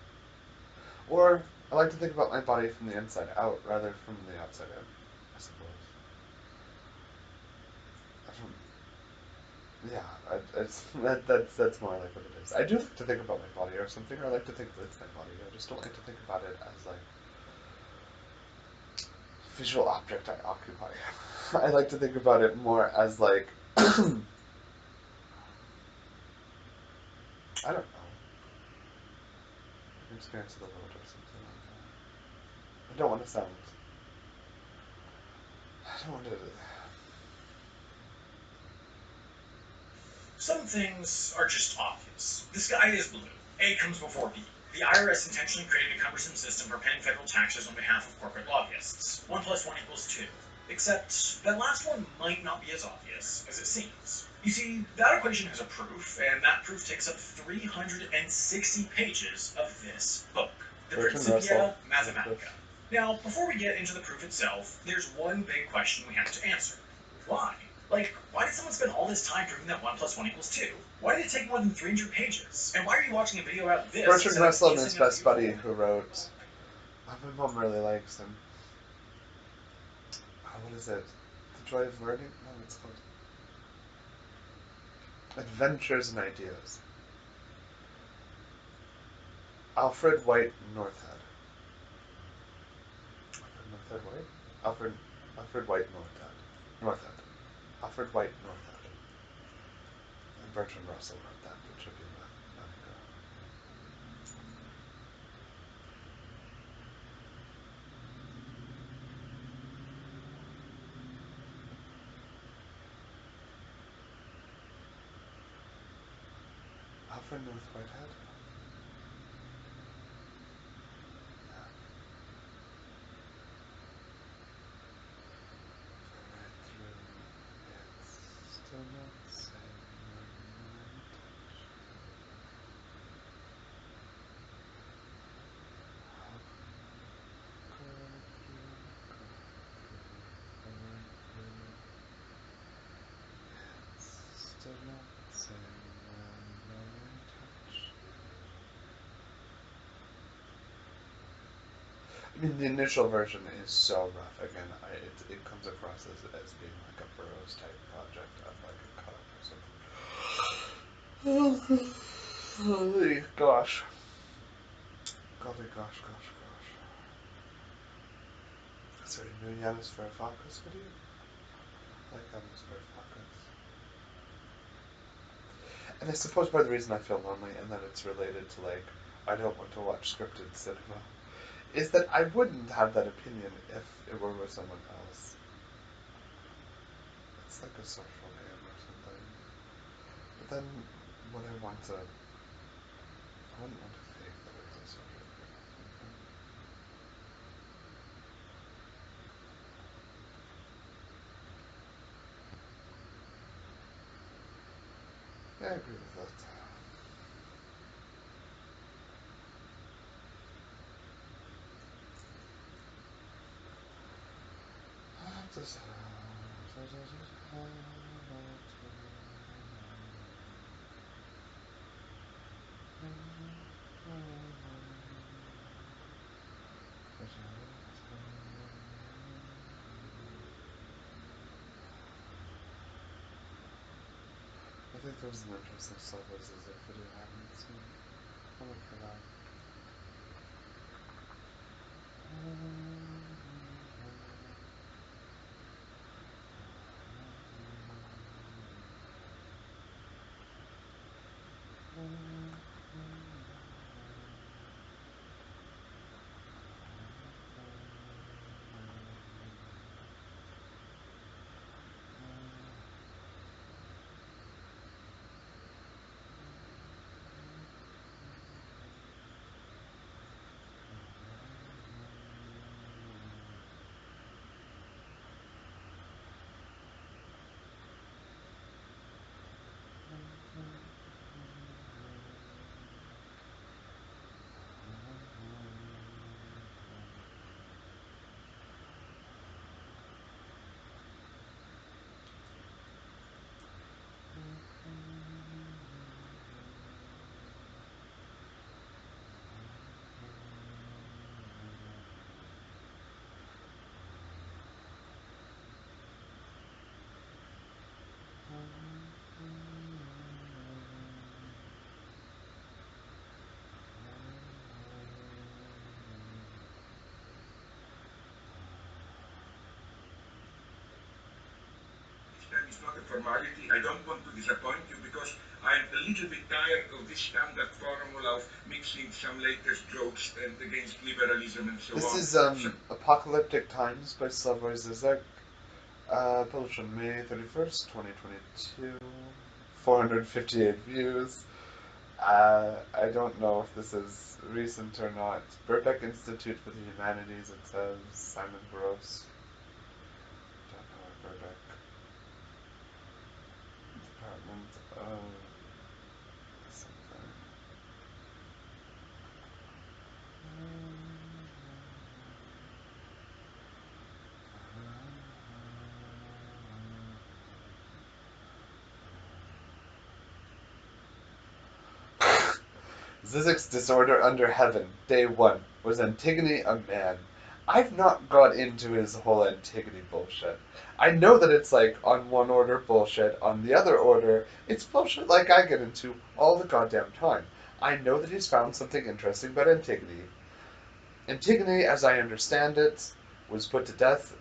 Or, I like to think about my body from the inside out rather from the outside in, I suppose. I don't... Yeah, that's more like what it is. I do like to think about my body or something, or I like to think that it's my body. I just don't like to think about it as like visual object I occupy. I like to think about it more as like I don't know, an experience of the world or something like that. I don't want to sound. I don't want to. Some things are just obvious. The sky is blue. A comes before B. The IRS intentionally created a cumbersome system for paying federal taxes on behalf of corporate lobbyists. 1 plus 1 equals 2. Except that last one might not be as obvious as it seems. You see, that equation has a proof, and that proof takes up 360 pages of this book, the Principia Mathematica. Now, before we get into the proof itself, there's one big question we have to answer. Why? Like, why did someone spend all this time proving that 1 plus 1 equals 2? Why did it take more than 300 pages? And why are you watching a video about this? Bertrand Russell and his best buddy who wrote... Oh, my mom really likes him. Oh, what is it? The Joy of Learning? No, it's called Adventures and Ideas. Alfred White Northhead. North Head White? Alfred White North Head. North Head. Alfred White North Head. And Bertrand Russell wrote that, but should be Monica. Alfred North Whitehead? Yeah. If I read through, it's still not saying when I touch you. How could you go through for you? It's still not saying when I touch you. I mean, the initial version is so rough. Again, it comes across as being like a Burroughs type project of like a cut or something. Holy gosh. Golly gosh, gosh, gosh. Is there a new Yanis Varoufakis video? I like Yanis Varoufakis. And I suppose part of the reason I feel lonely and that it's related to like, I don't want to watch scripted cinema, is that I wouldn't have that opinion if it were with someone else. It's like a social game or something. But then would I want to, I wouldn't want to fake that it was a social game or something. Yeah, I agree with that. I think there was an interesting Subways as a video I haven't seen. I'll look for that. Time is not a formality. I don't want to disappoint you because I'm a little bit tired of this standard formula of mixing some latest jokes and against liberalism and so This on. is Apocalyptic Times by Slavoj Zizek, published on May 31st, 2022. 458 views. I don't know if this is recent or not. Birkbeck Institute for the Humanities, it says. Simon Gross. Don't know what Birkbeck. Department of something. Zizek's Disorder Under Heaven, Day 1. Was Antigone a man? I've not got into his whole Antigone bullshit. I know that it's like on one order bullshit, on the other order, it's bullshit like I get into all the goddamn time. I know that he's found something interesting about Antigone. Antigone, as I understand it, was put to death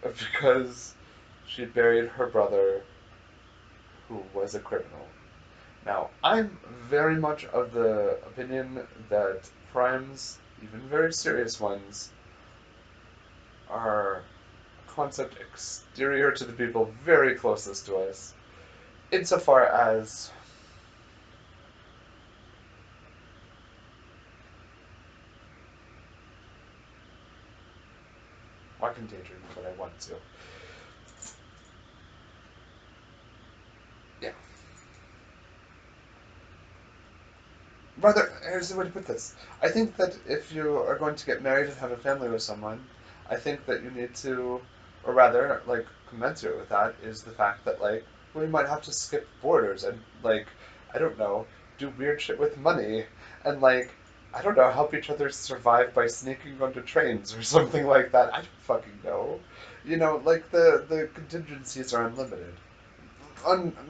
because she buried her brother, who was a criminal. Now, I'm very much of the opinion that crimes, even very serious ones, are a concept exterior to the people very closest to us, insofar as I can daydream, but I want to. Yeah. Rather, here's the way to put this. I think that if you are going to get married and have a family with someone, I think that you need to, or rather, like, commensurate with that is the fact that, like, well, you might have to skip borders and, like, I don't know, do weird shit with money and, like, I don't know, help each other survive by sneaking onto trains or something like that. I don't fucking know. You know, like, the contingencies are unlimited.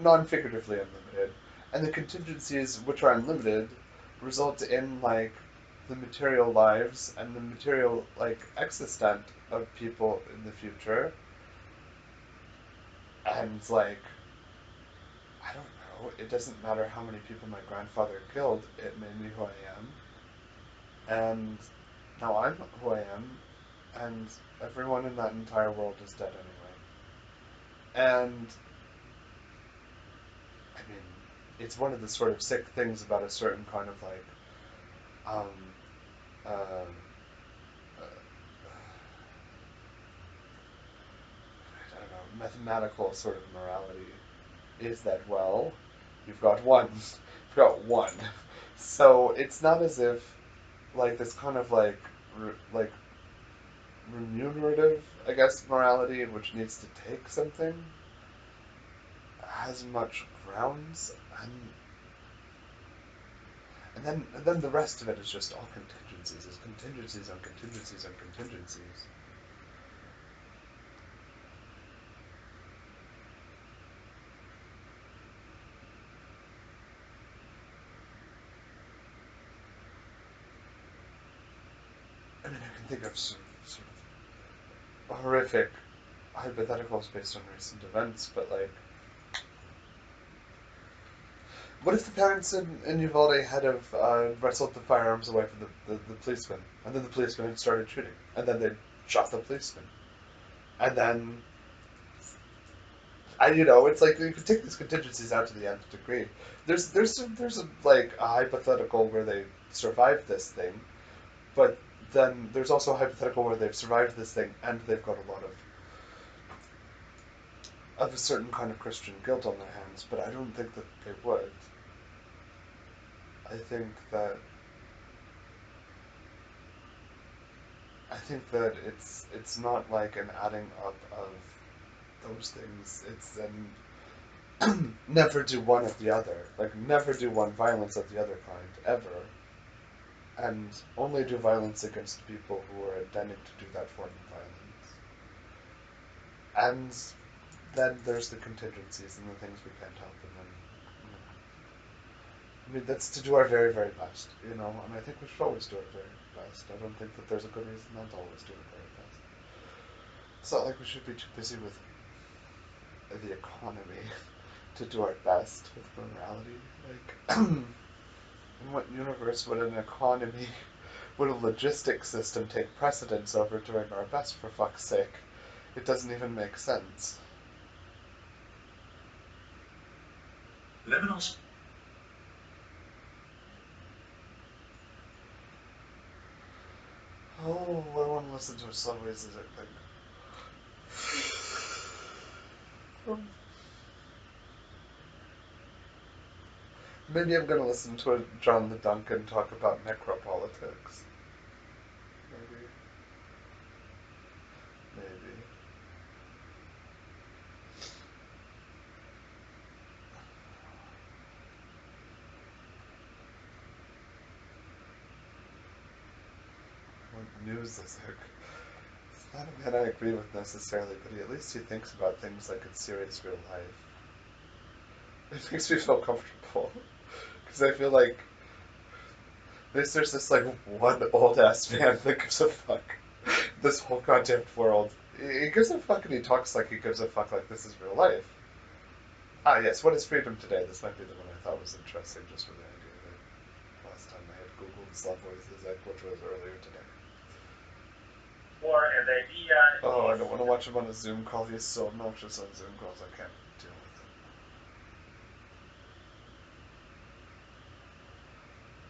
Non-figuratively unlimited. And the contingencies which are unlimited result in like the material lives and the material like existent of people in the future. And like I don't know, it doesn't matter how many people my grandfather killed, it made me who I am. And now I'm who I am, and everyone in that entire world is dead anyway. And I mean, it's one of the sort of sick things about a certain kind of like um, uh, I don't know, mathematical sort of morality is that, well, you've got one. You've got one. So it's not as if, like, this kind of, like, remunerative, I guess, morality, which needs to take something, has much grounds, and then the rest of it is just all contingencies. Is contingencies on contingencies on contingencies. I mean, I can think of some sort of horrific hypotheticals based on recent events, but like, what if the parents in Uvalde had have wrestled the firearms away from the policeman, and then the policeman had started shooting, and then they shot the policeman, and then it's like you could take these contingencies out to the nth degree. There's like a hypothetical where they survived this thing, but then there's also a hypothetical where they've survived this thing and they've got a lot of a certain kind of Christian guilt on their hands. But I don't think that they would. I think that I think that it's not like an adding up of those things. It's an never do one of the other. Like never do one violence of the other kind ever, and only do violence against people who are intending to do that form of violence. And then there's the contingencies and the things we can't help, and then I mean that's to do our very very best, and I think we should always do our very best. I don't think that there's a good reason not to always do our very best. It's not like we should be too busy with the economy to do our best with morality. Like, in what universe would an economy, would a logistics system take precedence over doing our best, for fuck's sake? It doesn't even make sense. Lebanon. Oh, I want to listen to a slow music thing. Maybe I'm going to listen to a John the Duncan talk about necropolitics. Maybe. Maybe. What news is it? It's not a man I agree with necessarily, but at least he thinks about things like it's serious real life. It makes me feel comfortable. Because I feel like there's just this like one old ass man that gives a fuck. This whole goddamn world. He gives a fuck and he talks like he gives a fuck like this is real life. Ah, yes, what is freedom today? This might be the one I thought was interesting just for the idea of it. Last time I had Googled Slavoj Zizek, which was earlier today. Or the idea. Oh, I don't want to watch him on a Zoom call. He's so obnoxious on Zoom calls. I can't deal with him.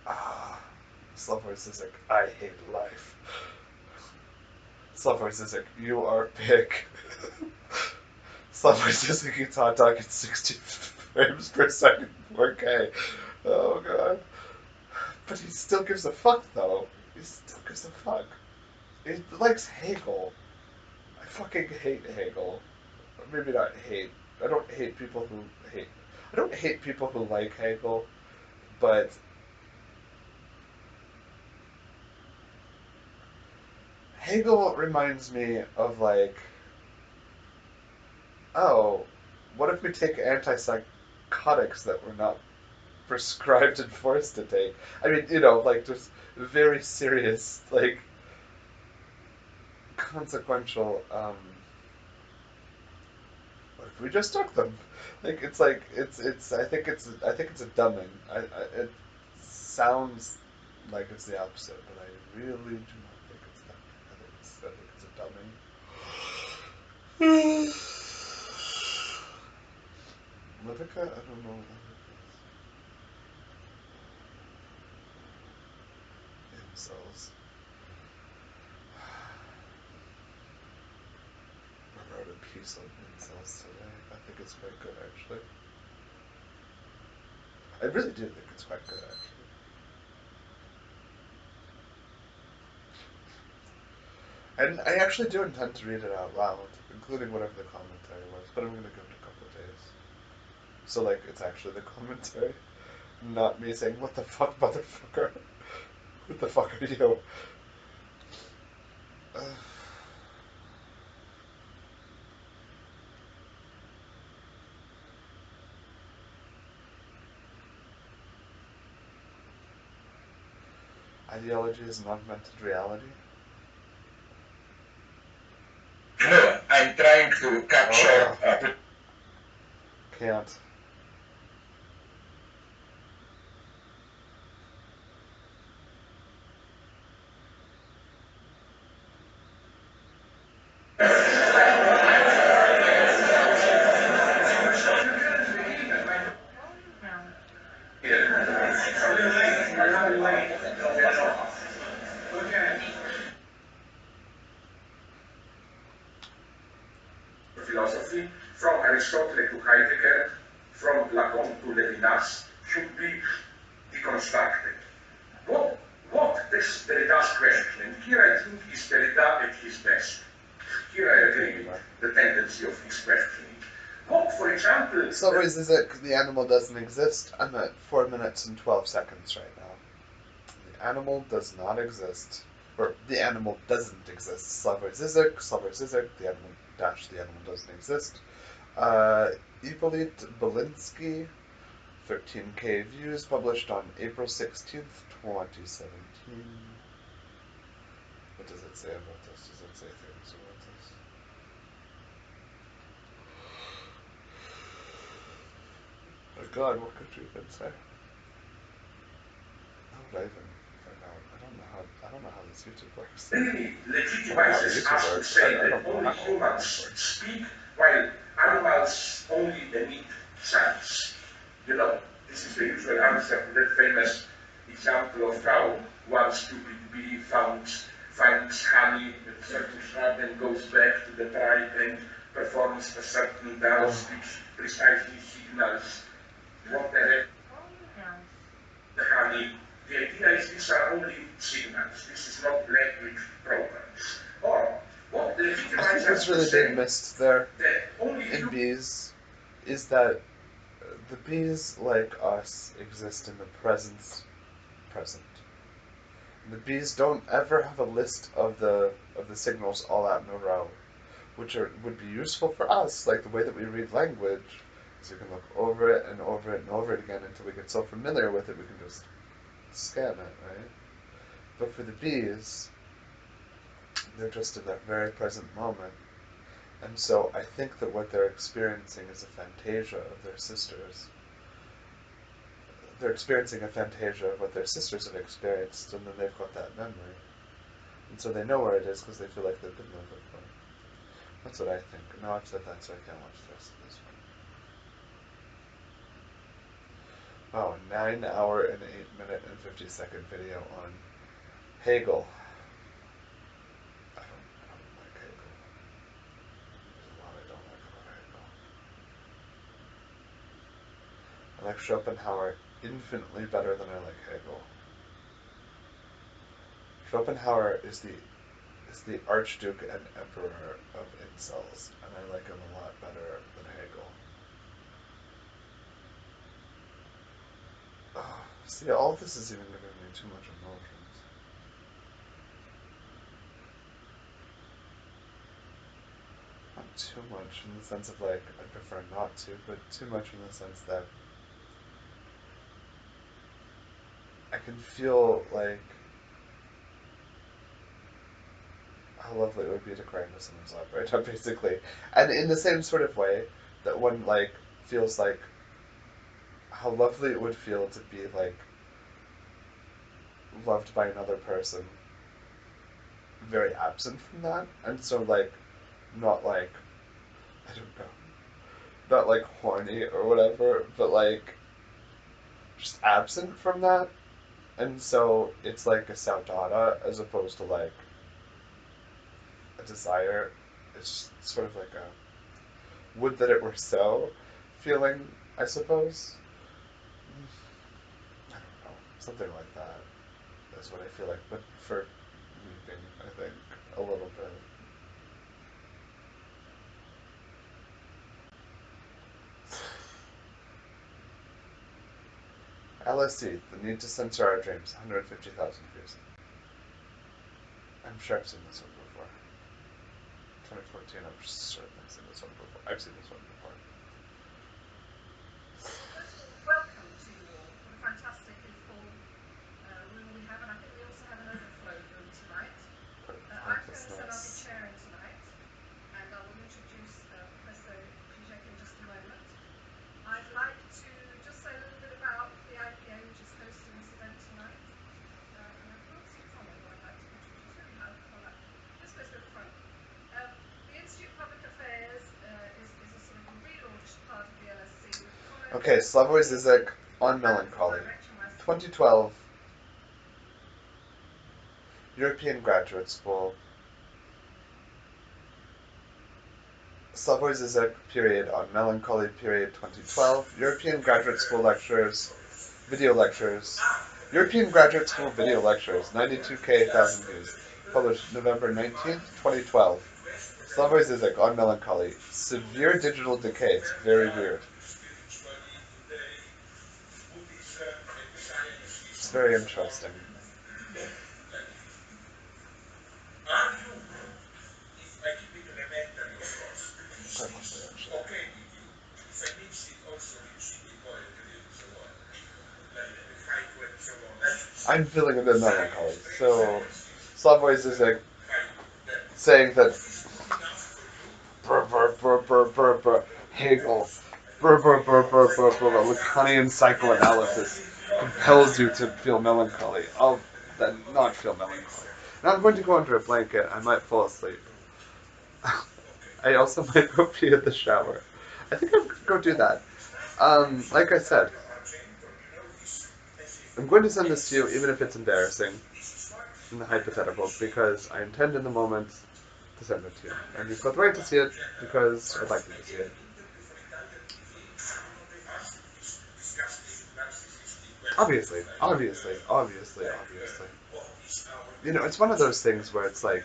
Ah, Slavoj Zizek, I hate life. Slavoj Zizek, you are big. Slavoj Zizek eats hot dog at 60 frames per second, 4K. Oh god. But he still gives a fuck, though. He still gives a fuck. He likes Hegel. I fucking hate Hegel. Or maybe not hate. I don't hate people who hate. I don't hate people who like Hegel, but Hegel reminds me of like, oh, what if we take antipsychotics that we're not prescribed and forced to take? I mean, like just very serious, like consequential. What if we just took them? Like it's. I think it's a dumbing. It sounds like it's the opposite, but I really do not think it's that. I think it's a dumbing. Livica? I don't know. Incels. I wrote a piece on incels today. I think it's quite good, actually. I really do think it's quite good, actually. And I actually do intend to read it out loud, including whatever the commentary was, but I'm going to give it a couple of days. So, like, it's actually the commentary, not me saying, what the fuck, motherfucker? What the fuck are you? Uh, ideology is an augmented reality? No, I'm trying to capture. Can't. Philosophy, from Aristotle to Heidegger, from Lacan to Levinas, should be deconstructed. What this Derrida's question, and here I think is Derrida at his best. Here I agree with the tendency of his questioning. What, for example... So is it the animal doesn't exist? I'm at 4 minutes and 12 seconds right now. The animal does not exist. Or the animal doesn't exist. Slavoj Zizek, the animal the animal doesn't exist. Ippolit Belinsky, 13K views, published on April 16th, 2017. What does it say about this? Does it say things about this? Oh my god, what could you even say? How would I even find out? I don't know how this YouTube works. Really I don't know how legitimizes YouTube us to works. I say that don't know only how. humans speak while animals only emit sounds. You know, this is the usual answer to that famous example of how one stupid bee finds honey at a certain shrub and goes back to the tribe and performs a certain dance which precisely signals what the heck the honey. The idea is these are only signals. This is not language programs. Or what I think legitimizes what's us to really say being missed there that only in bees is that the bees, like us, exist in the present. The bees don't ever have a list of the signals all out in a row, which would be useful for us, like the way that we read language. So we can look over it and over it and over it again until we get so familiar with it we can just scan it, right? But for the bees, They're just in that very present moment. And so I think that what they're experiencing is a fantasia of their sisters. They're experiencing a fantasia of what their sisters have experienced, and then they've got that memory. And so they know where it is because they feel like they've been there before. That's what I think. Now I've said that, so I can't watch the rest of this one. Oh, 9 hour and 8 minute and 50-second video on Hegel. I don't like Hegel. There's a lot I don't like about Hegel. I like Schopenhauer infinitely better than I like Hegel. Schopenhauer is the Archduke and Emperor of incels, and I like him a lot better than Hegel. Oh, see, all of this is even giving me too much emotions. Not too much in the sense of like I prefer not to, but too much in the sense that I can feel like how lovely it would be to cry into someone's lap right now, basically. And in the same sort of way that one like feels like how lovely it would feel to be like loved by another person, very absent from that, and so like not like I don't know, not like horny or whatever, but like just absent from that, and so it's like a saudade as opposed to like a desire. It's sort of like a would that it were so feeling, I suppose. I don't know, something like that is what I feel like, but for weeping, I think a little bit. LSD, the need to censor our dreams, 150,000 views. I'm sure I've seen this one before. 2014, I'm certainly seen this one before. I've seen this one before. First of all, welcome to you all. What a fantastically full room we have, and I think we also have an overflow room tonight. I'm Phyllis, and I'll be chairing tonight, and I will introduce Professor Zizek in just a moment. I'd like to just say a little bit about the IPA, which is hosting this event tonight. And I can't see Colin, who I'd like to introduce. There we have Colin. This goes to the front. The Institute of Public Affairs is a sort of a relaunched part of the LSC with Colin. Okay, Slavoj Zizek on Melancholy. 2012 European Graduate School. Slavoj Zizek period on Melancholy period 2012. European Graduate School lectures, video lectures. European Graduate School video lectures, 92K 1,000 views. Published November 19th, 2012. Slavoj Zizek on Melancholy. Severe digital decay. It's very weird. It's very interesting. Are you, if I keep it elementary, of course, is Quite this lovely, actually. okay with you? If I mix it also with singing poetry and so on, like haiku and so on. I'm feeling a bit melancholy. So, Slavoj Zizek Haiku, then. saying that Is it good enough for you? Hegel, Lacanian psychoanalysis compels you to feel melancholy. I'll then not feel melancholy. Now I'm going to go under a blanket. I might fall asleep. I also might go pee in the shower. I think I'm going to go do that. Like I said, I'm going to send this to you even if it's embarrassing in the hypothetical because I intend in the moment to send it to you. And you've got the right to see it because I'd like you to see it. Obviously. You know, it's one of those things where it's like,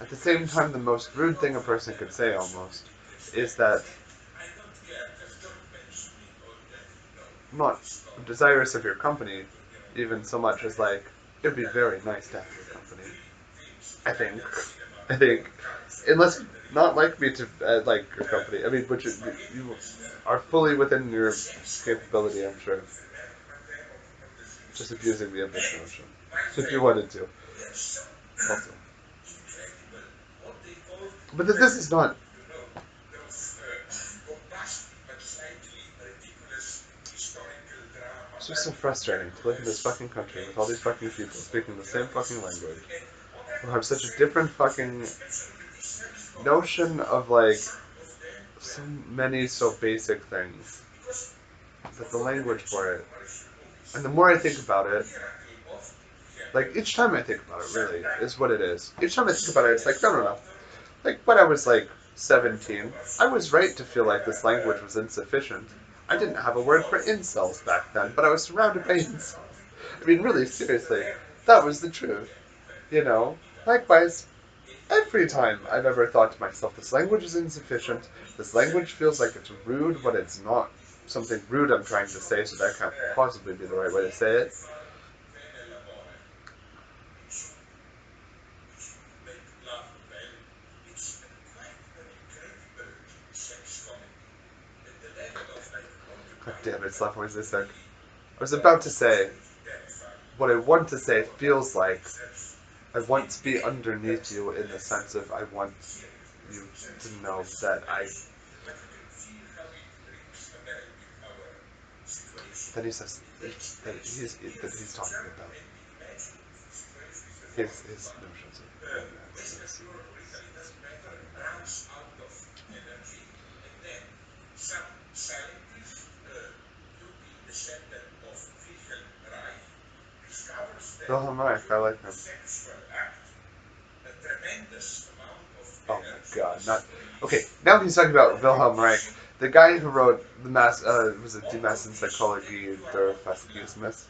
at the same time, the most rude thing a person could say almost is that I'm not desirous of your company, even so much as like, it'd be very nice to have your company. I think. I think. Unless not like me to like your company. I mean, which you are fully within your capability, I'm sure. Just abusing me of this notion. If you wanted to. Also. But this is not. Those bombastic but slightly ridiculous historical drama It's just so like frustrating to live in this Hercules, fucking country with all these fucking people Meditations on speaking the same Hermes. fucking language, And what I who want have to such a say different is fucking absolutely these series got notion of like some of them so were many so brilliant. basic things Because that the for the language Norwegian for it. commercial movies, And the more I think this about it, miracle often like happened each time I think about it, really is what it is. Each time I think about it, it's like seconds no, no, no. after Like when I was like from 17, our I was stories. right to feel like this language was insufficient. I didn't have a word for Because, incels for back example, then, but I was surrounded by perhaps there are incels. countries I with mean, really, perhaps seriously, rare movies that that was the truth. can be very, You know, very big likewise, every and time I've ever thought to myself, this language is insufficient, so we this language feels celebrate like it's rude when it's not something rude I'm trying to say, so that can't possibly be the right way to say profoundly it. far bene l'amore. It's to make love well. It's quite an incredible sex comedy at the level of like God damn it, borderline, like Slavoj Zizek. really I was about to say, absolutely terrifying what I want to say feels like concepts I of want to be any underneath you in the personality sense of I want series because you it's a to know humorous that I. situation, but you can feel how it rings a bell with our situation. Then he says It takes that place in a he's talking future about and the imaginative situation is the following his one. notions of romance Western as he Europe or Italy, sees doesn't matter, fucking American. runs out of energy, and then some scientist, maybe descendant of Wilhelm Reich, discovers that Wilhelm Reich, I during like a him. sexual act, a tremendous amount of Oh my energy god, is not okay. released. Now he's talking about What I Wilhelm want to Reich, say the guy who is wrote the mass was it Die all of this, and Massenpsychologie you are der all in love. Faschismus,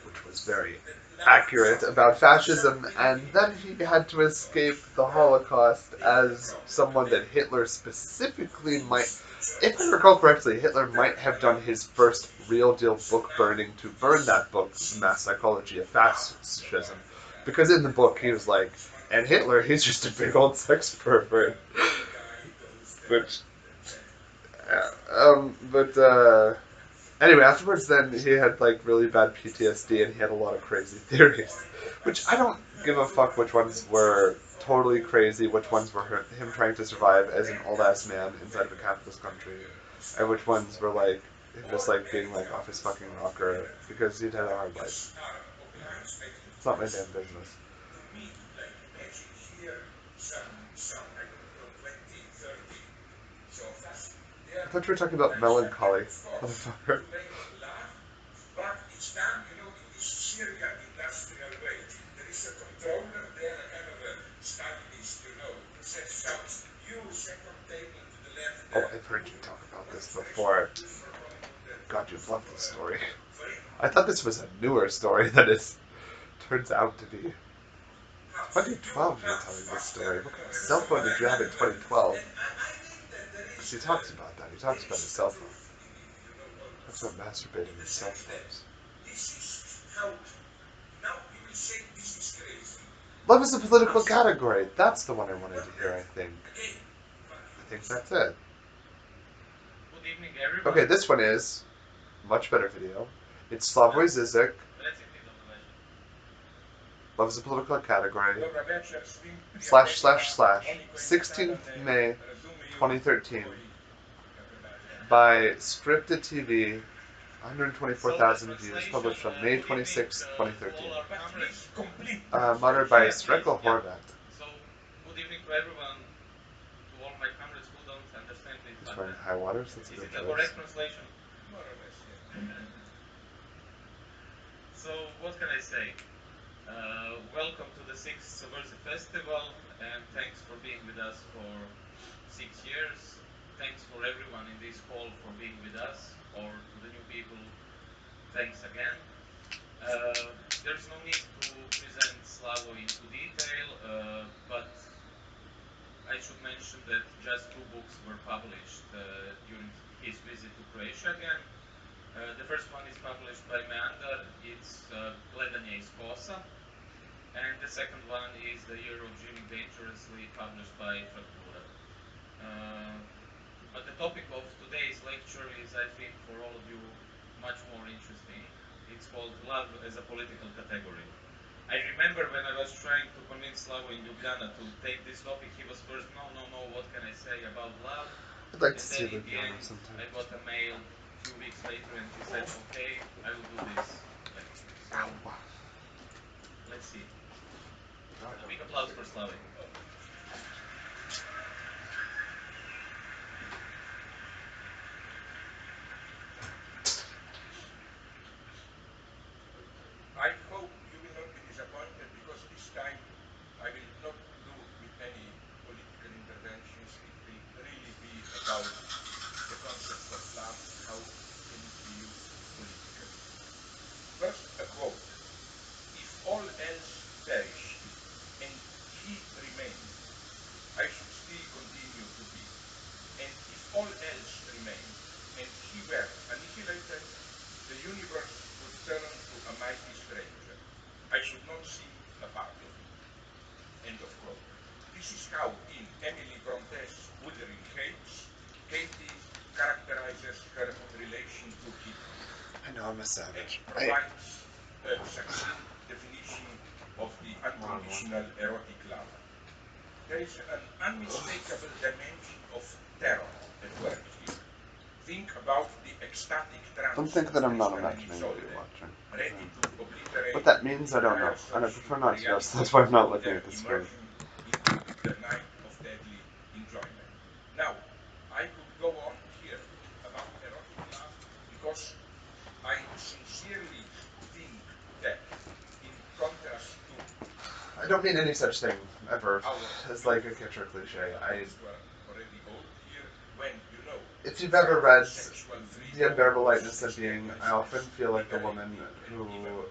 which was very The love accurate song, about fascism, something and in then he had to escape because the Holocaust they had a as problem. someone Then that Hitler specifically might. since the If I church recall correctly, Hitler might burned have a lot done of his books first in real Italy, deal so book now burning to burn this that book, The Mass chief Psychology of mafia Fascism. guy, Because in the book he was often like, is one of and the Hitler, he's just a big old sex pervert. one guy goes there Which, and then but, anyway, afterwards, then he had like really bad PTSD and he had a lot of crazy theories, which I don't give a fuck which ones were totally crazy, which ones were him trying to survive as an old ass man inside of a capitalist country, and which ones were like him just like being like off his fucking rocker because he'd had a hard life. are obliged, I think, It's to not my damn listen business. to me. Like imagine here some I don't know 20, 30 Jotas. They I are thought you were talking about like happy, melancholy, of course, motherfucker. to make love, but it's done, in this serial industrial way. There is a controller there, a kind of a Stalinist, who says, shouts, you second table to the left Oh, there. I've heard you talk about What this information before. good for Hollywood God, you've loved this story. sorry? I thought this was a newer story than it turns out to be. You 2012, you're much telling this faster. story. What kind of cell phone did you have in 2012? And I think that there Because is he talks about that. He there talks about his is a cell phone. truth in it, He talks almost. about masturbating In the with cell sense that phones. this is how now you will say this is crazy. Love is a political Listen to me. category. That's the one I wanted to What hear, that I think. again fucking I think listen that's to me. it. Good evening everyone. Okay, this one is much better video. It's Slavoj Zizek. Love is a political category. Dobra večer svim Slash prijateljima, slash slash. oni koji me sada 16th ne May razumiju, 2013 koji kako dalje. by Scripted TV. 124,000 views. Published on May 26, 2013. But with complete Moderate by translation. Srekel Horvat. So, good evening to everyone, to all my comrades who don't understand it, He's but wearing high waters. That's a is good it a choice. correct translation? More or less, yeah. So, what can I say? Welcome to the 6th Subversive Festival, and thanks for being with us for 6 years. Thanks for everyone in this hall for being with us, or to the new people, thanks again. There's no need to present Slavo into detail, but I should mention that just two books were published during his visit to Croatia again. The first one is published by Meander, it's Gledanje iz Kosa, and the second one is The Year of Dreaming Dangerously, published by Fraktura. Uh, but the topic of today's lecture is, I think, for all of you much more interesting. It's called Love as a Political Category. I remember when I was trying to convince Slavo in Ljubljana to take this topic, he was first, no, no, no, what can I say about love? I'd like to And see then in the Ljubljana end, sometime. I got a mail a few weeks later and he said, okay, I will do this lecture. So, Ow. let's see. No, I A don't big want applause to for do Slave. I hope you will not be disappointed because this time I will not do with any political interventions. It will really be about the concept of love. How can it be used politically? First, a quote. If all else perished and he remained, I should still continue to be. And if all else remained and he were annihilated, the universe would turn to a mighty stranger. I should not see a part of it. End of quote. This is how, in Emily Bronte's Wuthering Heights, Katie characterizes her relation to Hitler I know I'm a and savage. provides a succinct definition of the Wrong one. unconditional erotic love. There is an unmistakable dimension of terror at work here. Think about the ecstatic Don't trance think of that I'm not Tristan and imagining what Isolde, you're watching. ready to What obliterate that means, the I don't know. entire And I social prefer not to know, so reality that's why I'm not in looking their at the screen. immersion into the night of deadly enjoyment. Now, I could go on here about erotic love because I sincerely think that, in contrast to I don't mean any such thing ever our as like a youth, kitsch or we cliche. are those who are already old here, when, you know, If you've ever child read sexual The freedom Unbearable was Lightness of Being, I often experienced, feel like the woman liberating, and who even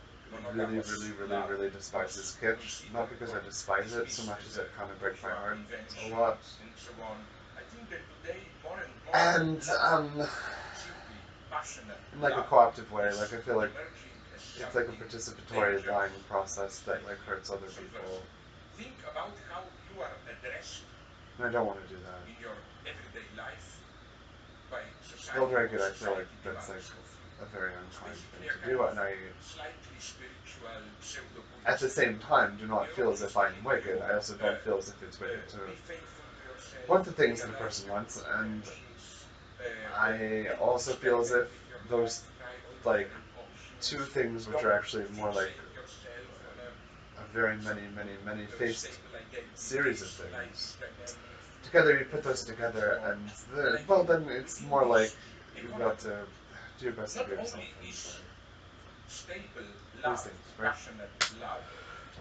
really, monogamous really, really, love really was despises kitsch. Not considered because or I despise it so dismissed much as as a it kind of breaks my bourgeois heart a invention lot. and so on. I think that today more and more And not simply passionate in like a love co-optive way, is like I feel like emerging as it's like a something participatory dangerous, lying process that like slightly hurts other people. subversive. Think about how you are addressed And I don't want to do that. in your everyday life by Still society, very what good. I feel like society that's like demands of you. a very It's unkind thing basically a to kind do, of and I slightly spiritual at the pseudo-Buddhism. same time do The not feel as erotic if is I'm telling wicked. you, I also don't feel as if it's wicked to be faithful to yourself, want the things the realize person your wants, true and intentions, I and also feel as experiment if with your those life, try all like different two options. things which Don't are actually more like fixate yourself on a very some many faced stable identity. series of Life is things. dynamic, Together fluid, you put those and so together, on. and And I well think that then it's within more like this you've got economy, to do your best to not be yourself only and is like stable these love, things, right? passionate love,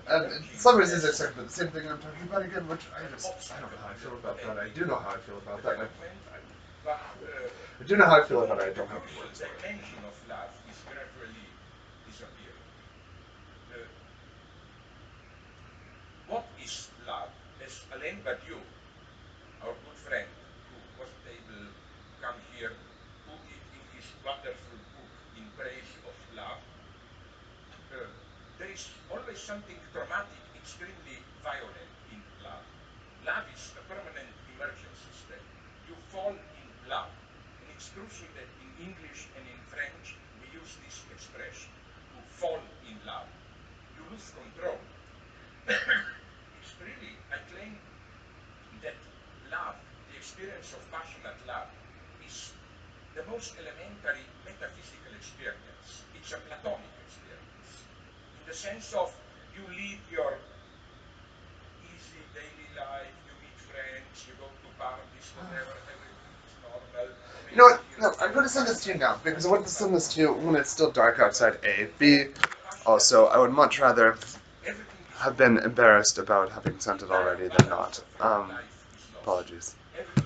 In emerging some ways, as these are talking about the same thing I'm talking about again, which I an don't know obstacle how I to feel the about that. I well-being do know of how I feel about that. development, but I do know how I feel even about it. I the don't have the usual words for it. dimension of love is gradually disappearing. Uh, what is love? As Alain Badiou, our good friend, who wasn't able to come here, put it in his wonderful book In Praise of Love, there is always something traumatic, extremely violent in love. Love is a permanent emergency state. You fall in love. And it's crucial that in English and in French we use this expression, to fall in love. You lose control. It's really, I claim that love, the experience of passionate love, is the most elementary metaphysical experience. It's a Platonic experience. In the sense of you lead your easy daily life, you meet friends, you go to parties, whatever, everything is normal. You know Maybe what? here No, and I'm there going a to send this fight, to you but now because I want to nothing send this to you dramatic. when it's still dark outside. A. And B. then passionate Also, I love, would much rather everything is have good. been embarrassed about having The sent it entire already than balance not. of life is lost. Apologies. Everything